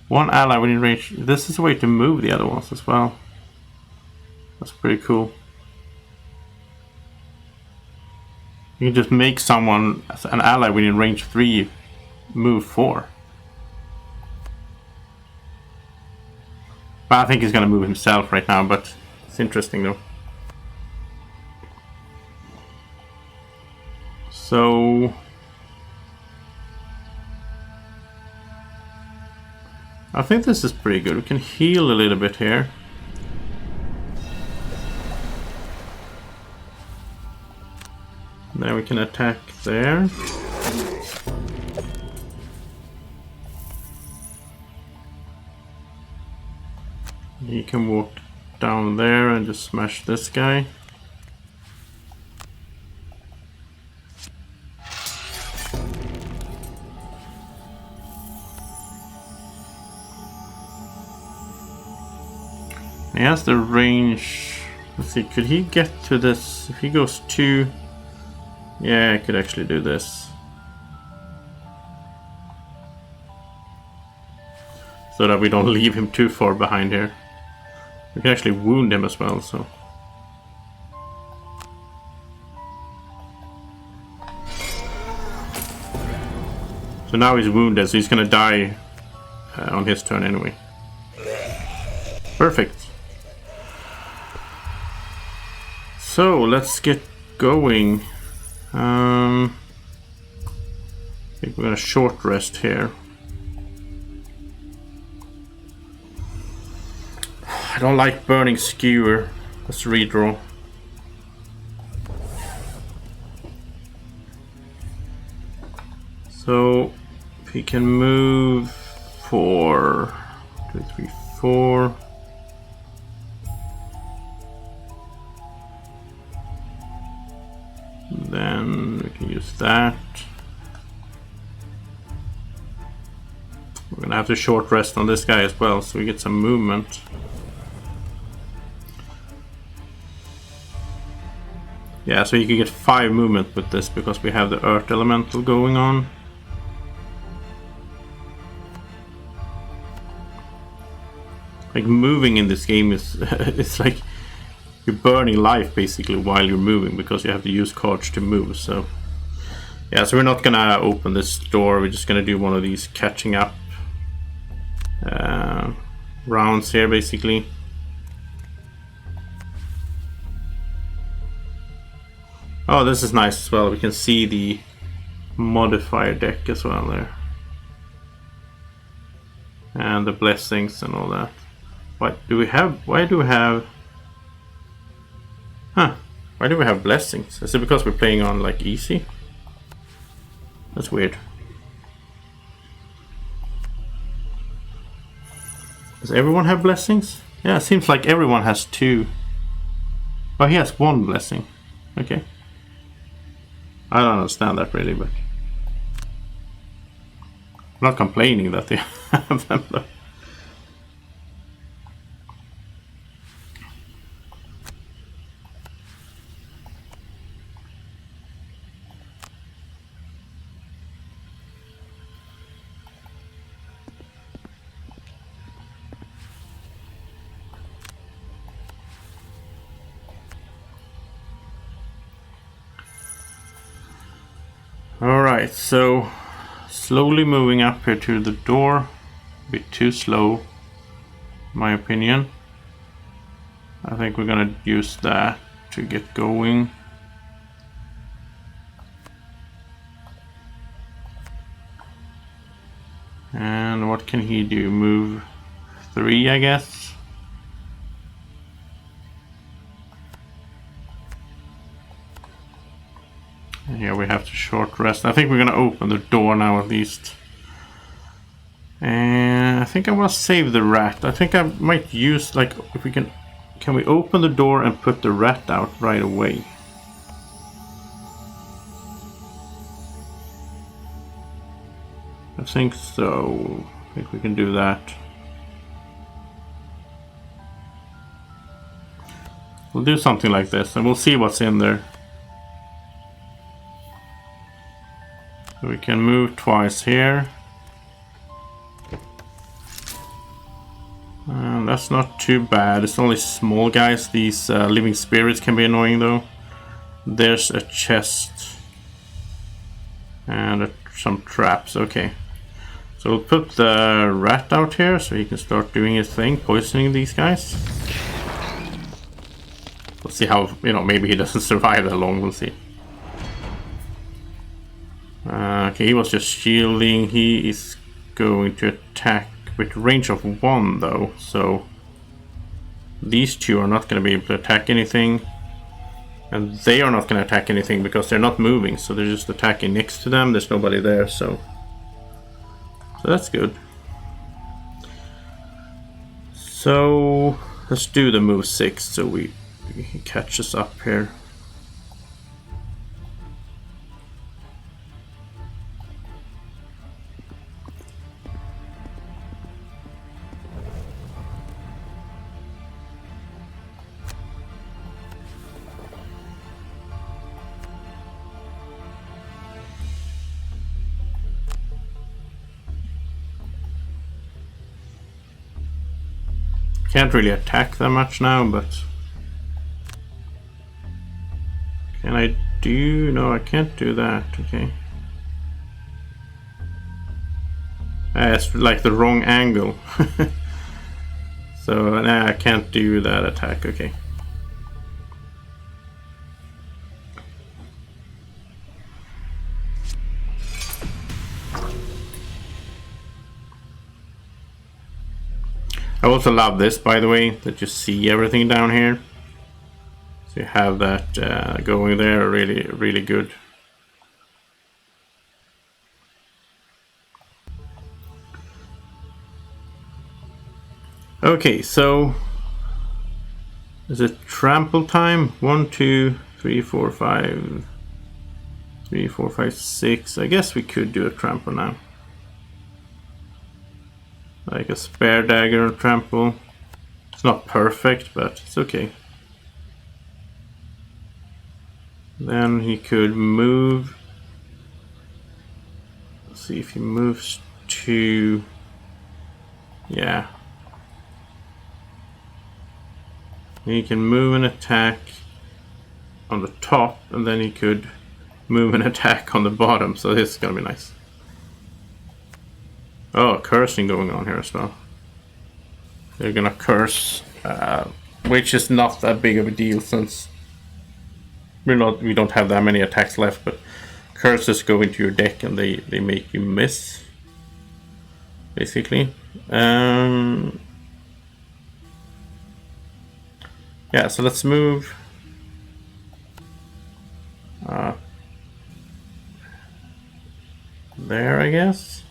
One ally within range. This is a way to move the other ones as well. That's pretty cool. You can just make someone, an ally within range 3, move 4. But I think he's gonna move himself right now, but it's interesting though. So I think this is pretty good. We can heal a little bit here. Then we can attack there. You can walk down there and just smash this guy. He has the range. Let's see, could he get to this? If he goes 2, yeah, I could actually do this. So that we don't leave him too far behind here. We can actually wound him as well, so. So now he's wounded, so he's gonna die on his turn anyway. Perfect. So let's get going. I think we're gonna short rest here. I don't like burning skewer. Let's redraw. So if he can move 4, 2, 3, 4. Then we can use that. We're gonna have to short rest on this guy as well, so we get some movement. Yeah, so you can get 5 movement with this because we have the earth elemental going on. Like moving in this game is it's like you're burning life basically while you're moving because you have to use cards to move. So yeah, so we're not gonna open this door. We're just gonna do one of these catching up rounds here basically. Oh, this is nice as well. We can see the modifier deck as well there. And the blessings and all that. What do we have? Why do we have... Huh. Why do we have blessings? Is it because we're playing on like easy? That's weird. Does everyone have blessings? Yeah, it seems like everyone has 2. Oh, he has 1 blessing. Okay. I don't understand that really, but I'm not complaining that they have them though. Alright, so slowly moving up here to the door. A bit too slow, in my opinion. I think we're gonna use that to get going. And what can he do? Move 3, I guess. And here we have to short rest. I think we're gonna open the door now at least. And I think I want to save the rat. I think I might use, like, if we can we open the door and put the rat out right away? I think so. I think we can do that. We'll do something like this and we'll see what's in there. So we can move twice here. And that's not too bad. It's only small guys. These living spirits can be annoying though. There's a chest. And some traps. Okay. So we'll put the rat out here so he can start doing his thing, poisoning these guys. We'll see how, maybe he doesn't survive that long, we'll see. Okay, he was just shielding. He is going to attack with range of 1 though, so these 2 are not going to be able to attack anything. And they are not going to attack anything because they're not moving, so they're just attacking next to them. There's nobody there, so that's good. So let's do the move 6 so he catches up here. Can't really attack that much now, but can I do? No, I can't do that. Okay. It's like the wrong angle. So nah, I can't do that attack. Okay. I also love this, by the way, that you see everything down here. So you have that going there, really, really good. Okay, so is it trample time? 1, 2, 3, 4, 5. 3, 4, 5, 6. I guess we could do a trample now. Like a spare dagger and trample. It's not perfect, but it's okay. Then he could move. Let's see if he moves to... Yeah. He can move and attack on the top, and then he could move and attack on the bottom, so this is gonna be nice. Oh, cursing going on here as well. They're gonna curse, which is not that big of a deal since we don't have that many attacks left, but curses go into your deck and they make you miss, basically. Yeah, so let's move. there, I guess.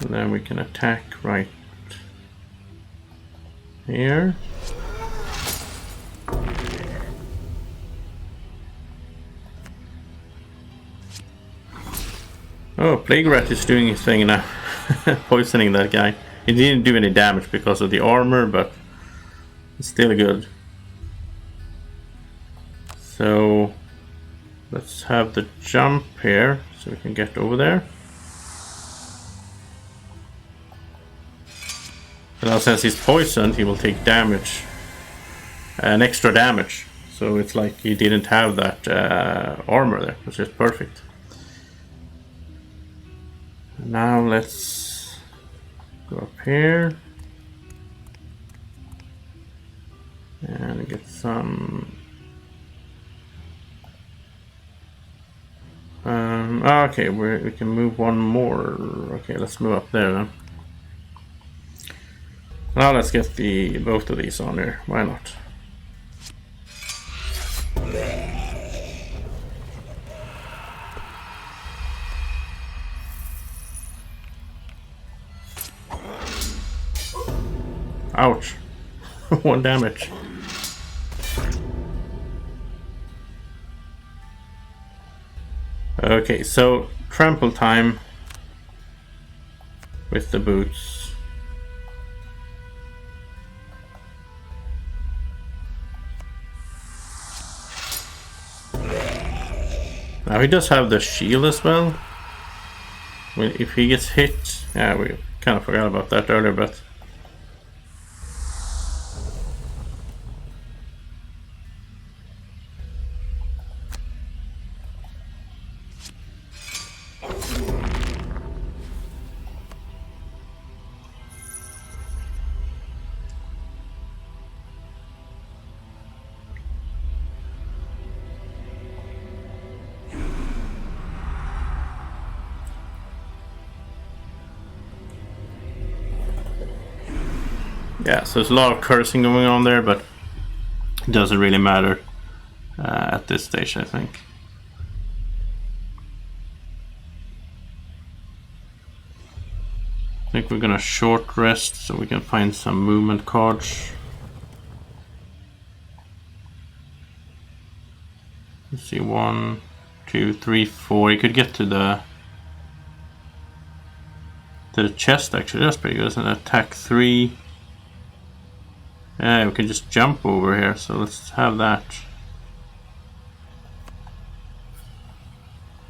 And then we can attack right here. Oh, Plague Rat is doing his thing now. Poisoning that guy. He didn't do any damage because of the armor, but it's still good. So let's have the jump here so we can get over there. And now since he's poisoned, he will take damage. An extra damage. So it's like he didn't have that armor there, which is perfect. Now let's go up here and get some. Okay, we can move one more. Okay, let's move up there then. Now let's get both of these on here. Why not? Ouch. 1 damage. Okay, so trample time with the boots. Now he does have the shield as well. If he gets hit, yeah, we kind of forgot about that earlier, but yeah, so there's a lot of cursing going on there, but it doesn't really matter at this stage, I think. I think we're gonna short rest so we can find some movement cards. Let's see, 1, 2, 3, 4. You could get to the chest actually. That's pretty good. It's an attack 3. Yeah, we can just jump over here, so let's have that.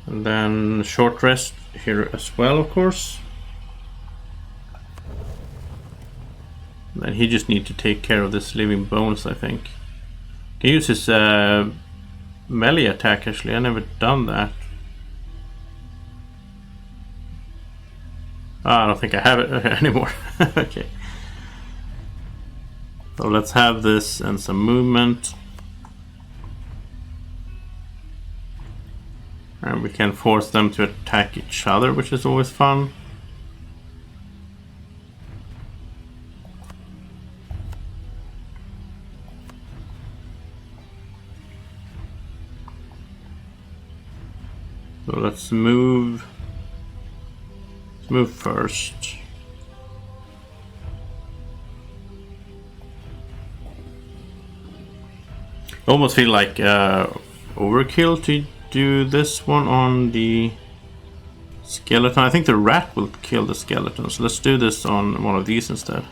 And then short rest here as well, of course. And then he just needs to take care of this living bones, I think. Can use his melee attack actually. I never done that. Oh, I don't think I have it anymore. Okay. So let's have this and some movement. And we can force them to attack each other, which is always fun. So let's move. Let's move first. I almost feel like overkill to do this one on the skeleton. I think the rat will kill the skeleton, so let's do this on one of these instead.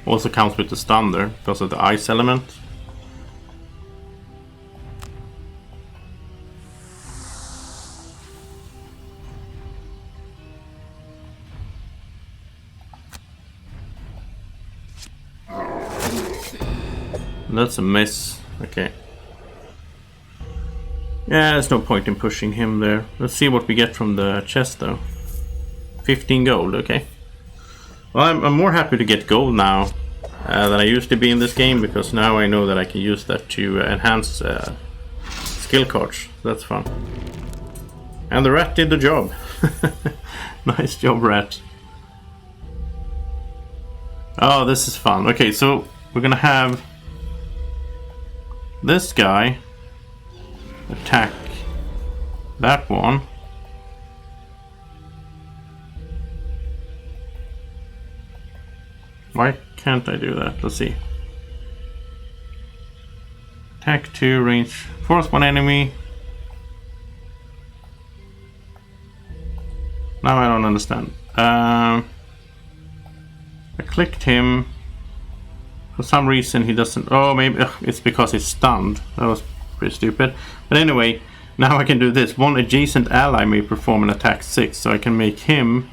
Also counts with the stun there because of the ice element. That's a miss. Okay. Yeah, there's no point in pushing him there. Let's see what we get from the chest though. 15 gold, okay. Well, I'm more happy to get gold now than I used to be in this game, because now I know that I can use that to enhance skill cards. That's fun. And the rat did the job. Nice job, rat. Oh, this is fun. Okay, so we're gonna have this guy attack that one. Why can't I do that? Let's see. Attack 2, range, force one enemy. Now I don't understand. I clicked him. For some reason he doesn't... Oh, maybe it's because he's stunned. That was pretty stupid. But anyway, now I can do this. One adjacent ally may perform an attack 6. So I can make him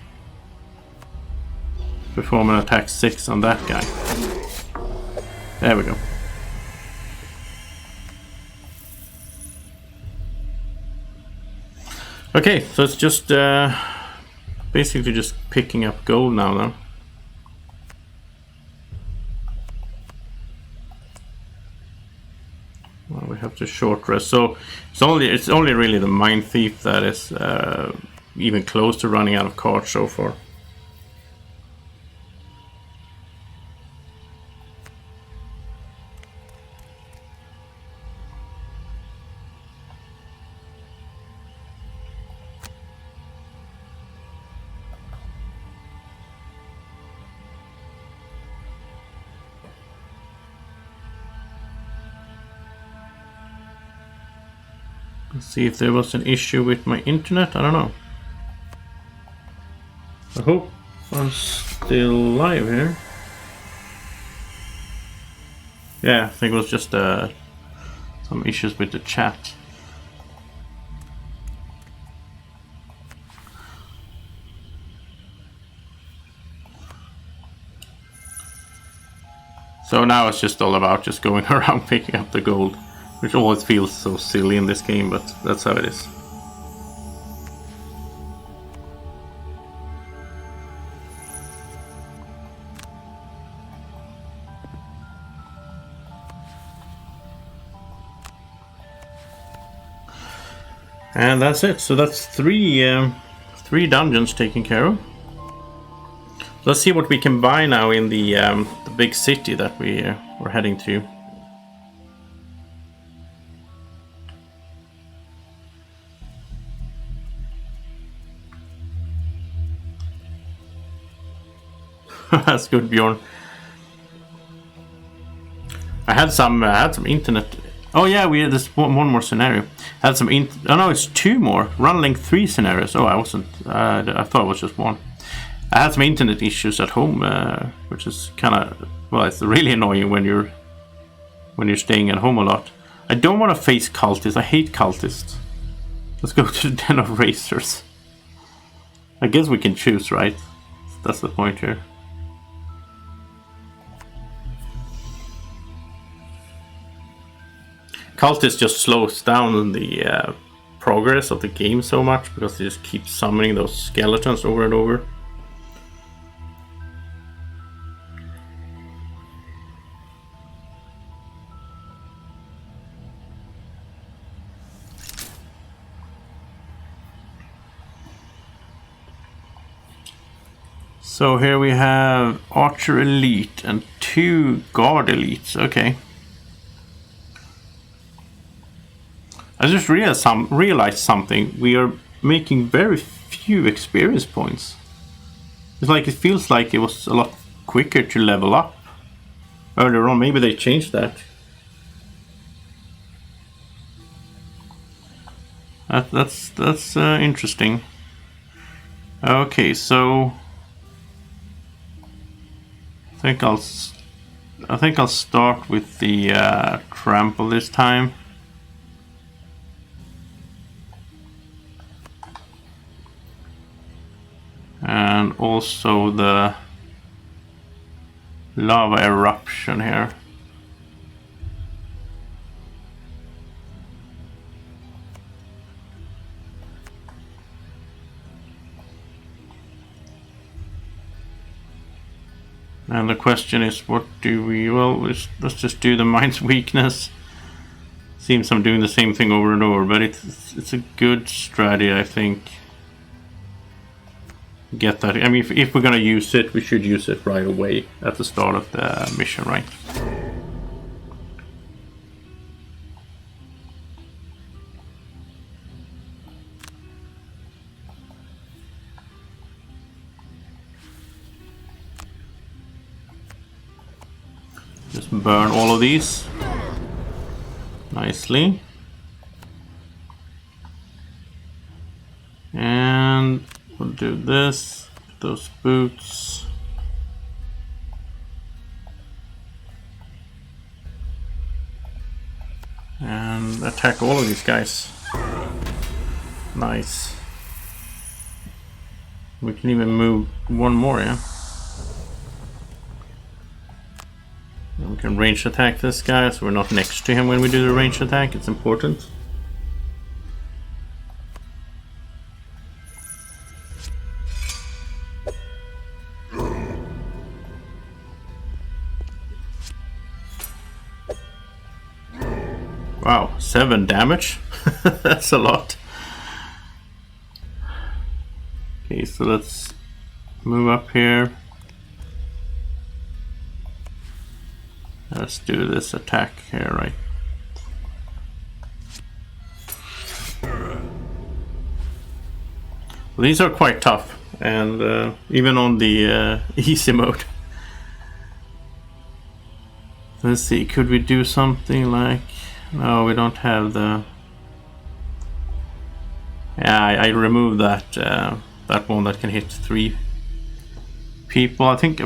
perform an attack 6 on that guy. There we go. Okay, so it's just basically just picking up gold now then. Well, we have to short rest. So it's only really the Mine Thief that is even close to running out of cards so far. Let's see if there was an issue with my internet. I don't know. I hope I'm still live here. Yeah, I think it was just some issues with the chat. So now it's just all about just going around picking up the gold. Which always feels so silly in this game, but that's how it is. And that's it. So that's three dungeons taken care of. Let's see what we can buy now in the big city that we're heading to. That's good, Bjorn. I had some internet. Oh yeah, we had this one more scenario. Had some oh no, it's 2 more. Run link 3 scenarios. Oh, I wasn't. I thought it was just 1. I had some internet issues at home, which is kind of, well, it's really annoying when you're staying at home a lot. I don't want to face cultists. I hate cultists. Let's go to the Den of Racers. I guess we can choose, right? That's the point here. Cultist just slows down the progress of the game so much because they just keep summoning those skeletons over and over. So here we have Archer Elite and 2 Guard Elites. Okay. I just realized something. We are making very few experience points. It's like it feels like it was a lot quicker to level up earlier on. Maybe they changed that. That's interesting. Okay, so I think I'll start with the trample this time. And also the lava eruption here. And the question is, what do we... Well, let's just do the mind's weakness. Seems I'm doing the same thing over and over, but it's a good strategy, I think. Get that. I mean, if we're gonna use it, we should use it right away at the start of the mission, right? Just burn all of these nicely. And we'll do this, those boots. And attack all of these guys. Nice. We can even move one more, yeah? And we can range attack this guy, so we're not next to him when we do the range attack. It's important. Wow, 7 damage. That's a lot. Okay, so let's move up here. Let's do this attack here, right? Well, these are quite tough, and even on the easy mode. Let's see, could we do something like... No, we don't have the... Yeah, I removed that that one that can hit 3 people. I think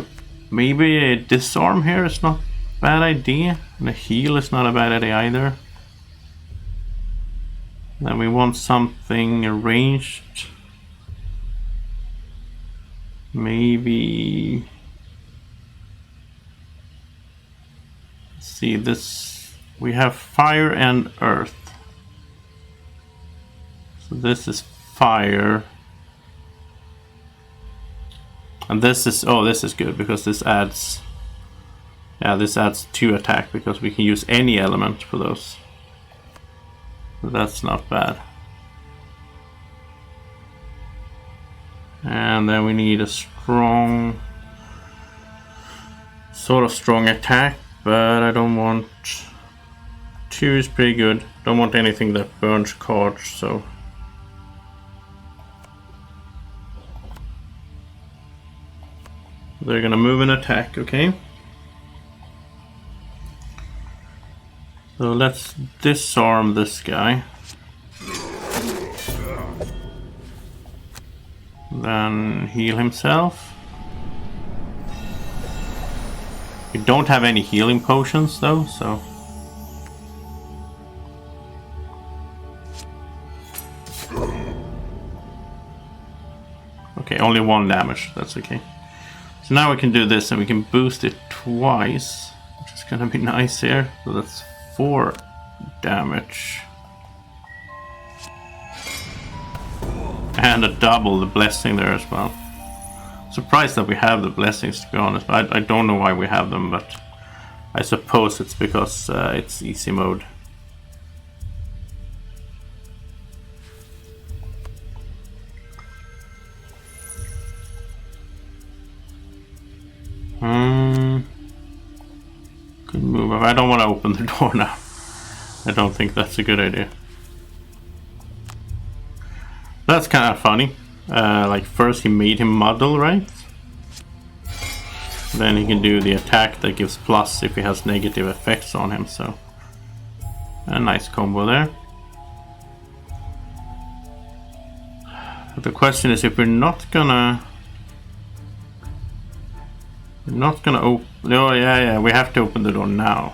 maybe a disarm here is not a bad idea. And a heal is not a bad idea either. Then we want something arranged. Maybe... Let's see, this... We have fire and earth. So this is fire. And this is... Oh, this is good because this adds... Yeah, this adds 2 attack because we can use any element for those. So that's not bad. And then we need a strong... Sort of strong attack, but I don't want... 2 is pretty good. Don't want anything that burns cards, so... They're gonna move and attack, okay? So let's disarm this guy. Then heal himself. We don't have any healing potions though, so... Okay, only 1 damage, that's okay. So now we can do this and we can boost it twice, which is gonna be nice here. So that's 4 damage. And a double the blessing there as well. Surprised that we have the blessings, to be honest. I don't know why we have them, but I suppose it's because it's easy mode. Could move up. I don't want to open the door now. I don't think that's a good idea. That's kind of funny. Like first he made him muddle, right? Then he can do the attack that gives plus if he has negative effects on him, so... A nice combo there. But the question is if we're not gonna... We're not gonna open... Oh yeah, we have to open the door now.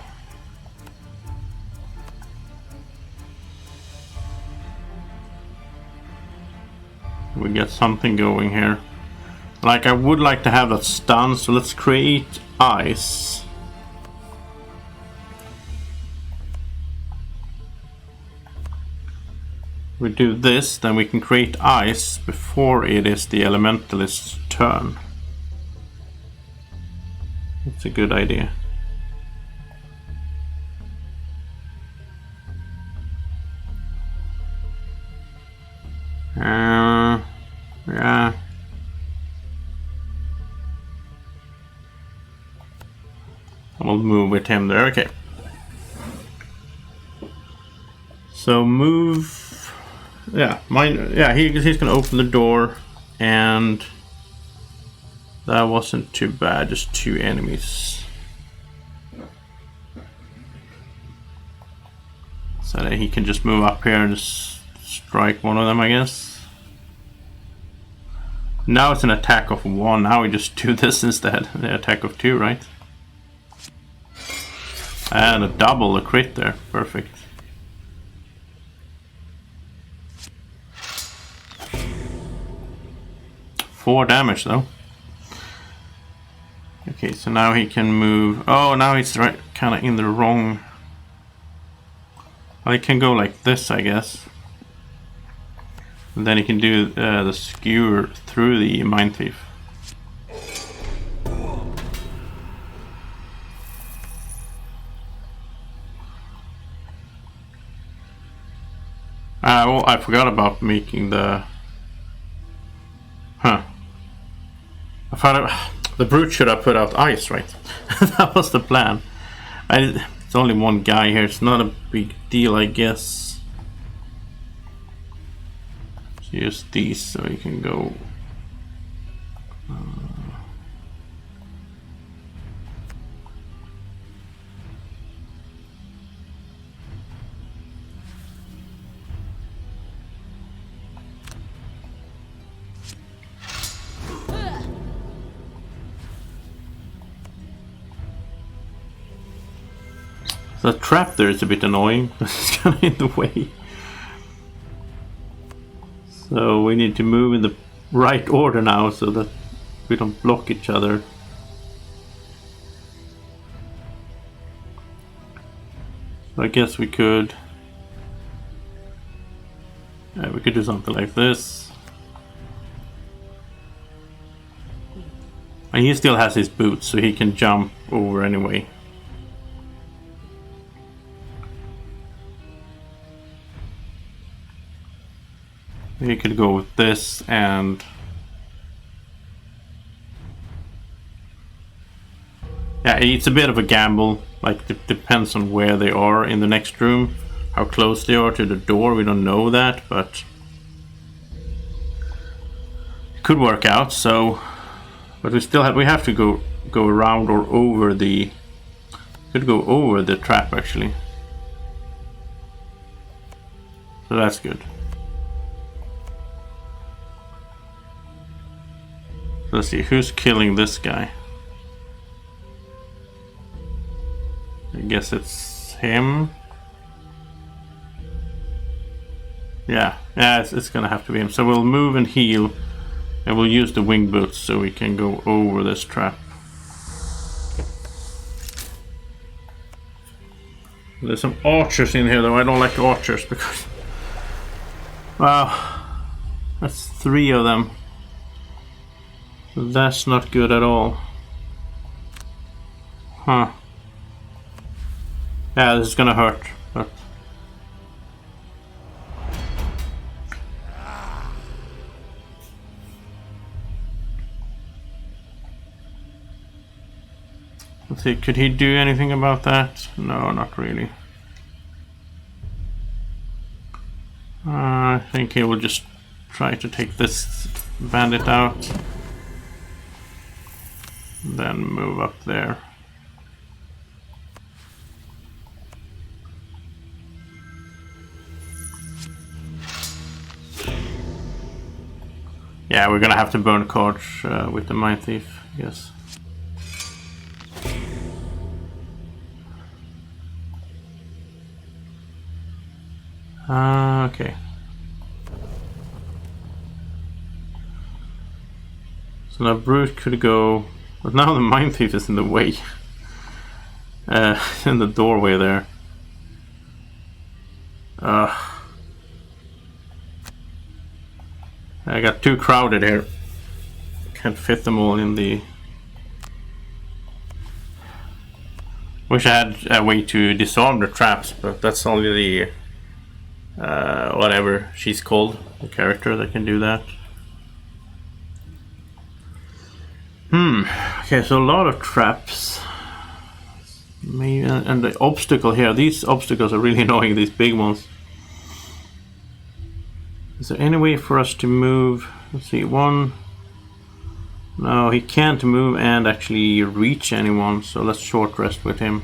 We get something going here. Like, I would like to have that stun, so let's create ice. We do this, then we can create ice before it is the elementalist's turn. That's a good idea. Yeah. I'll move with him there, okay. So move... Yeah, he's gonna open the door, and... That wasn't too bad, just 2 enemies. he can just move up here and just strike one of them, I guess. Now it's an attack of 1. Now we just do this instead. The attack of 2, right? And a double, a crit there. Perfect. Four damage though. Okay, so now he can move. Oh, now he's right, kind of in the wrong. Well, he can go like this, I guess. And then he can do the skewer through the Mind Thief. Well, I forgot about making the... Huh. I thought the brute should have put out ice, right? That was the plan. It's only one guy here. It's not a big deal, I guess. Use these so you can go. The trap there is a bit annoying. It's kind of in the way. So we need to move in the right order now so that we don't block each other. So I guess we could do something like this. And he still has his boots, so he can jump over anyway. We could go with this, and yeah, it's a bit of a gamble. Like, it depends on where they are in the next room, how close they are to the door. We don't know that, but it could work out. So, but we have to go around or over the. Could go over the trap actually. So that's good. Let's see, who's killing this guy? I guess it's him. Yeah, it's gonna have to be him. So we'll move and heal, and we'll use the wing boots so we can go over this trap. There's some archers in here though. I don't like archers because... Wow, that's 3 of them. That's not good at all. Huh. Yeah, this is gonna hurt, but... Let's see, could he do anything about that? No, not really. I think he will just try to take this bandit out. Then move up there. Yeah, we're gonna have to burn cards with the Mind Thief, I guess. Okay. So now Brute could go, but now the Mind Thief is in the way. In the doorway there. I got too crowded here. Can't fit them all in the... Wish I had a way to disarm the traps, but that's only the... whatever she's called, the character that can do that. Okay, so a lot of traps. Maybe, and the obstacle here. These obstacles are really annoying, these big ones. Is there any way for us to move? Let's see, one. No, he can't move and actually reach anyone, so let's short rest with him.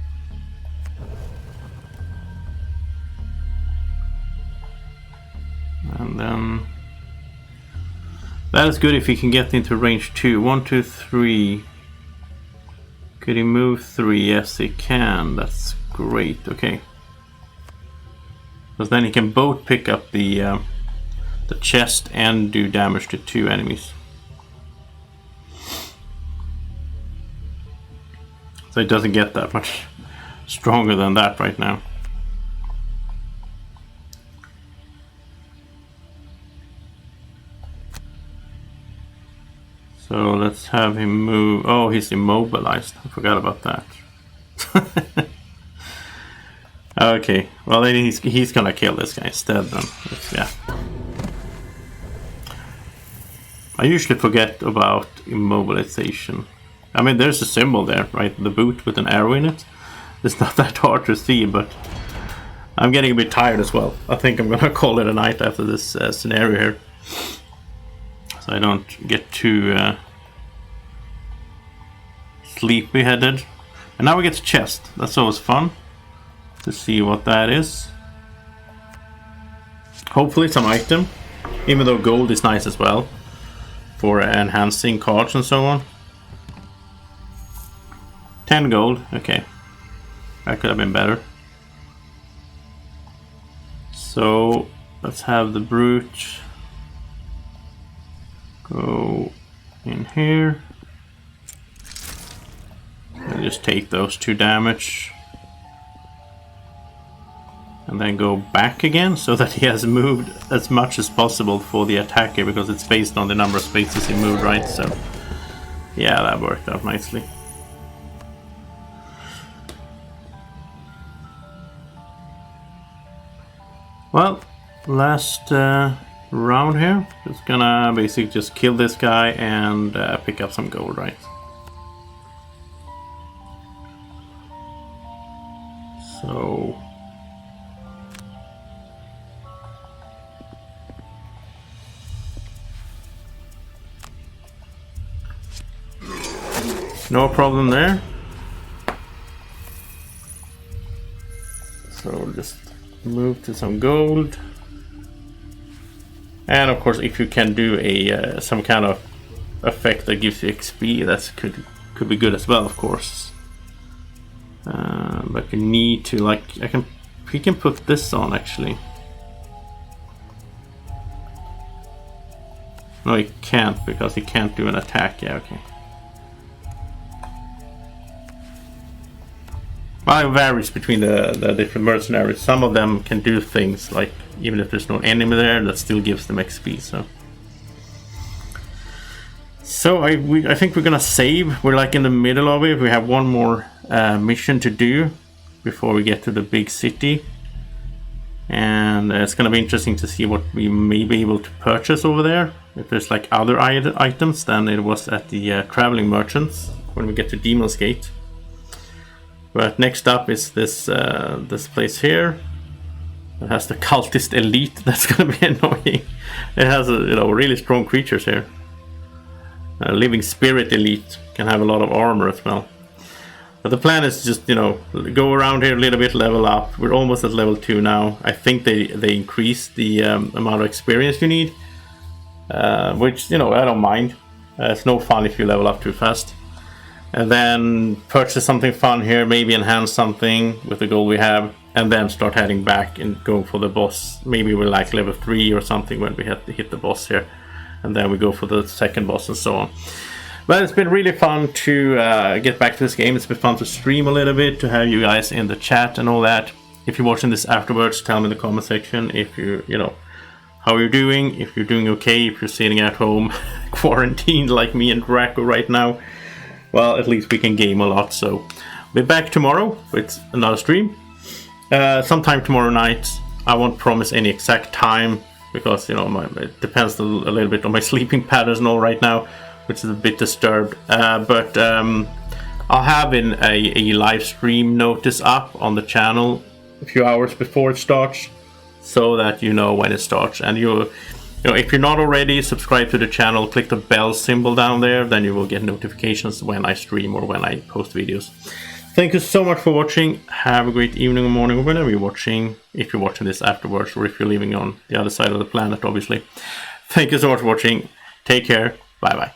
That is good if he can get into range 2. 1, 2, 3. Could he move 3? Yes, he can. That's great. Okay. Because then he can both pick up the chest and do damage to 2 enemies. So it doesn't get that much stronger than that right now. So let's have him move. Oh, he's immobilized. I forgot about that. Okay, well then he's gonna kill this guy instead then. Yeah. I usually forget about immobilization. I mean, there's a symbol there, right? The boot with an arrow in it. It's not that hard to see, but I'm getting a bit tired as well. I think I'm gonna call it a night after this scenario here. So I don't get too sleepy-headed. And now we get to chest. That's always fun to see what that is. Hopefully some item, even though gold is nice as well for enhancing cards and so on. 10 gold, okay. That could have been better. So let's have the brute go in here. And just take those 2 damage. And then go back again so that he has moved as much as possible for the attacker, because it's based on the number of spaces he moved, right? So yeah, that worked out nicely. Well, last round here. Just gonna basically just kill this guy and pick up some gold, right? So no problem there. So we'll just move to some gold. And of course, if you can do a some kind of effect that gives you XP, that could be good as well, of course. But you need to, like, he can put this on actually. No, he can't, because he can't do an attack. Yeah, okay. Well, it varies between the different mercenaries. Some of them can do things like, even if there's no enemy there, that still gives them XP. So I think we're gonna save. We're like in the middle of it. We have one more mission to do before we get to the big city, and it's gonna be interesting to see what we may be able to purchase over there. If there's like other items than it was at the traveling merchants when we get to Demon's Gate. But next up is this this place here. It has the cultist elite. That's gonna be annoying. It has really strong creatures here. Living spirit elite can have a lot of armor as well. But the plan is just go around here a little bit, level up. We're almost at level 2 now. I think they increase the amount of experience you need, which I don't mind. It's no fun if you level up too fast. And then purchase something fun here, maybe enhance something with the gold we have, and then start heading back and going for the boss. Maybe we're like level 3 or something when we hit the boss here, and then we go for the second boss and so on. But it's been really fun to get back to this game. It's been fun to stream a little bit, to have you guys in the chat and all that. If you're watching this afterwards, tell me in the comment section if how you're doing, if you're doing okay, if you're sitting at home quarantined like me and Drako right now. Well, at least we can game a lot. So we'll be back tomorrow with another stream. Sometime tomorrow night. I won't promise any exact time, because it depends a little bit on my sleeping patterns and all right now, which is a bit disturbed. But I'll have a live stream notice up on the channel a few hours before it starts, so that you know when it starts. And if you're not already subscribed to the channel, click the bell symbol down there, then you will get notifications when I stream or when I post videos. Thank you so much for watching. Have a great evening or morning, or whenever you're watching, if you're watching this afterwards, or if you're living on the other side of the planet, obviously. Thank you so much for watching. Take care. Bye bye.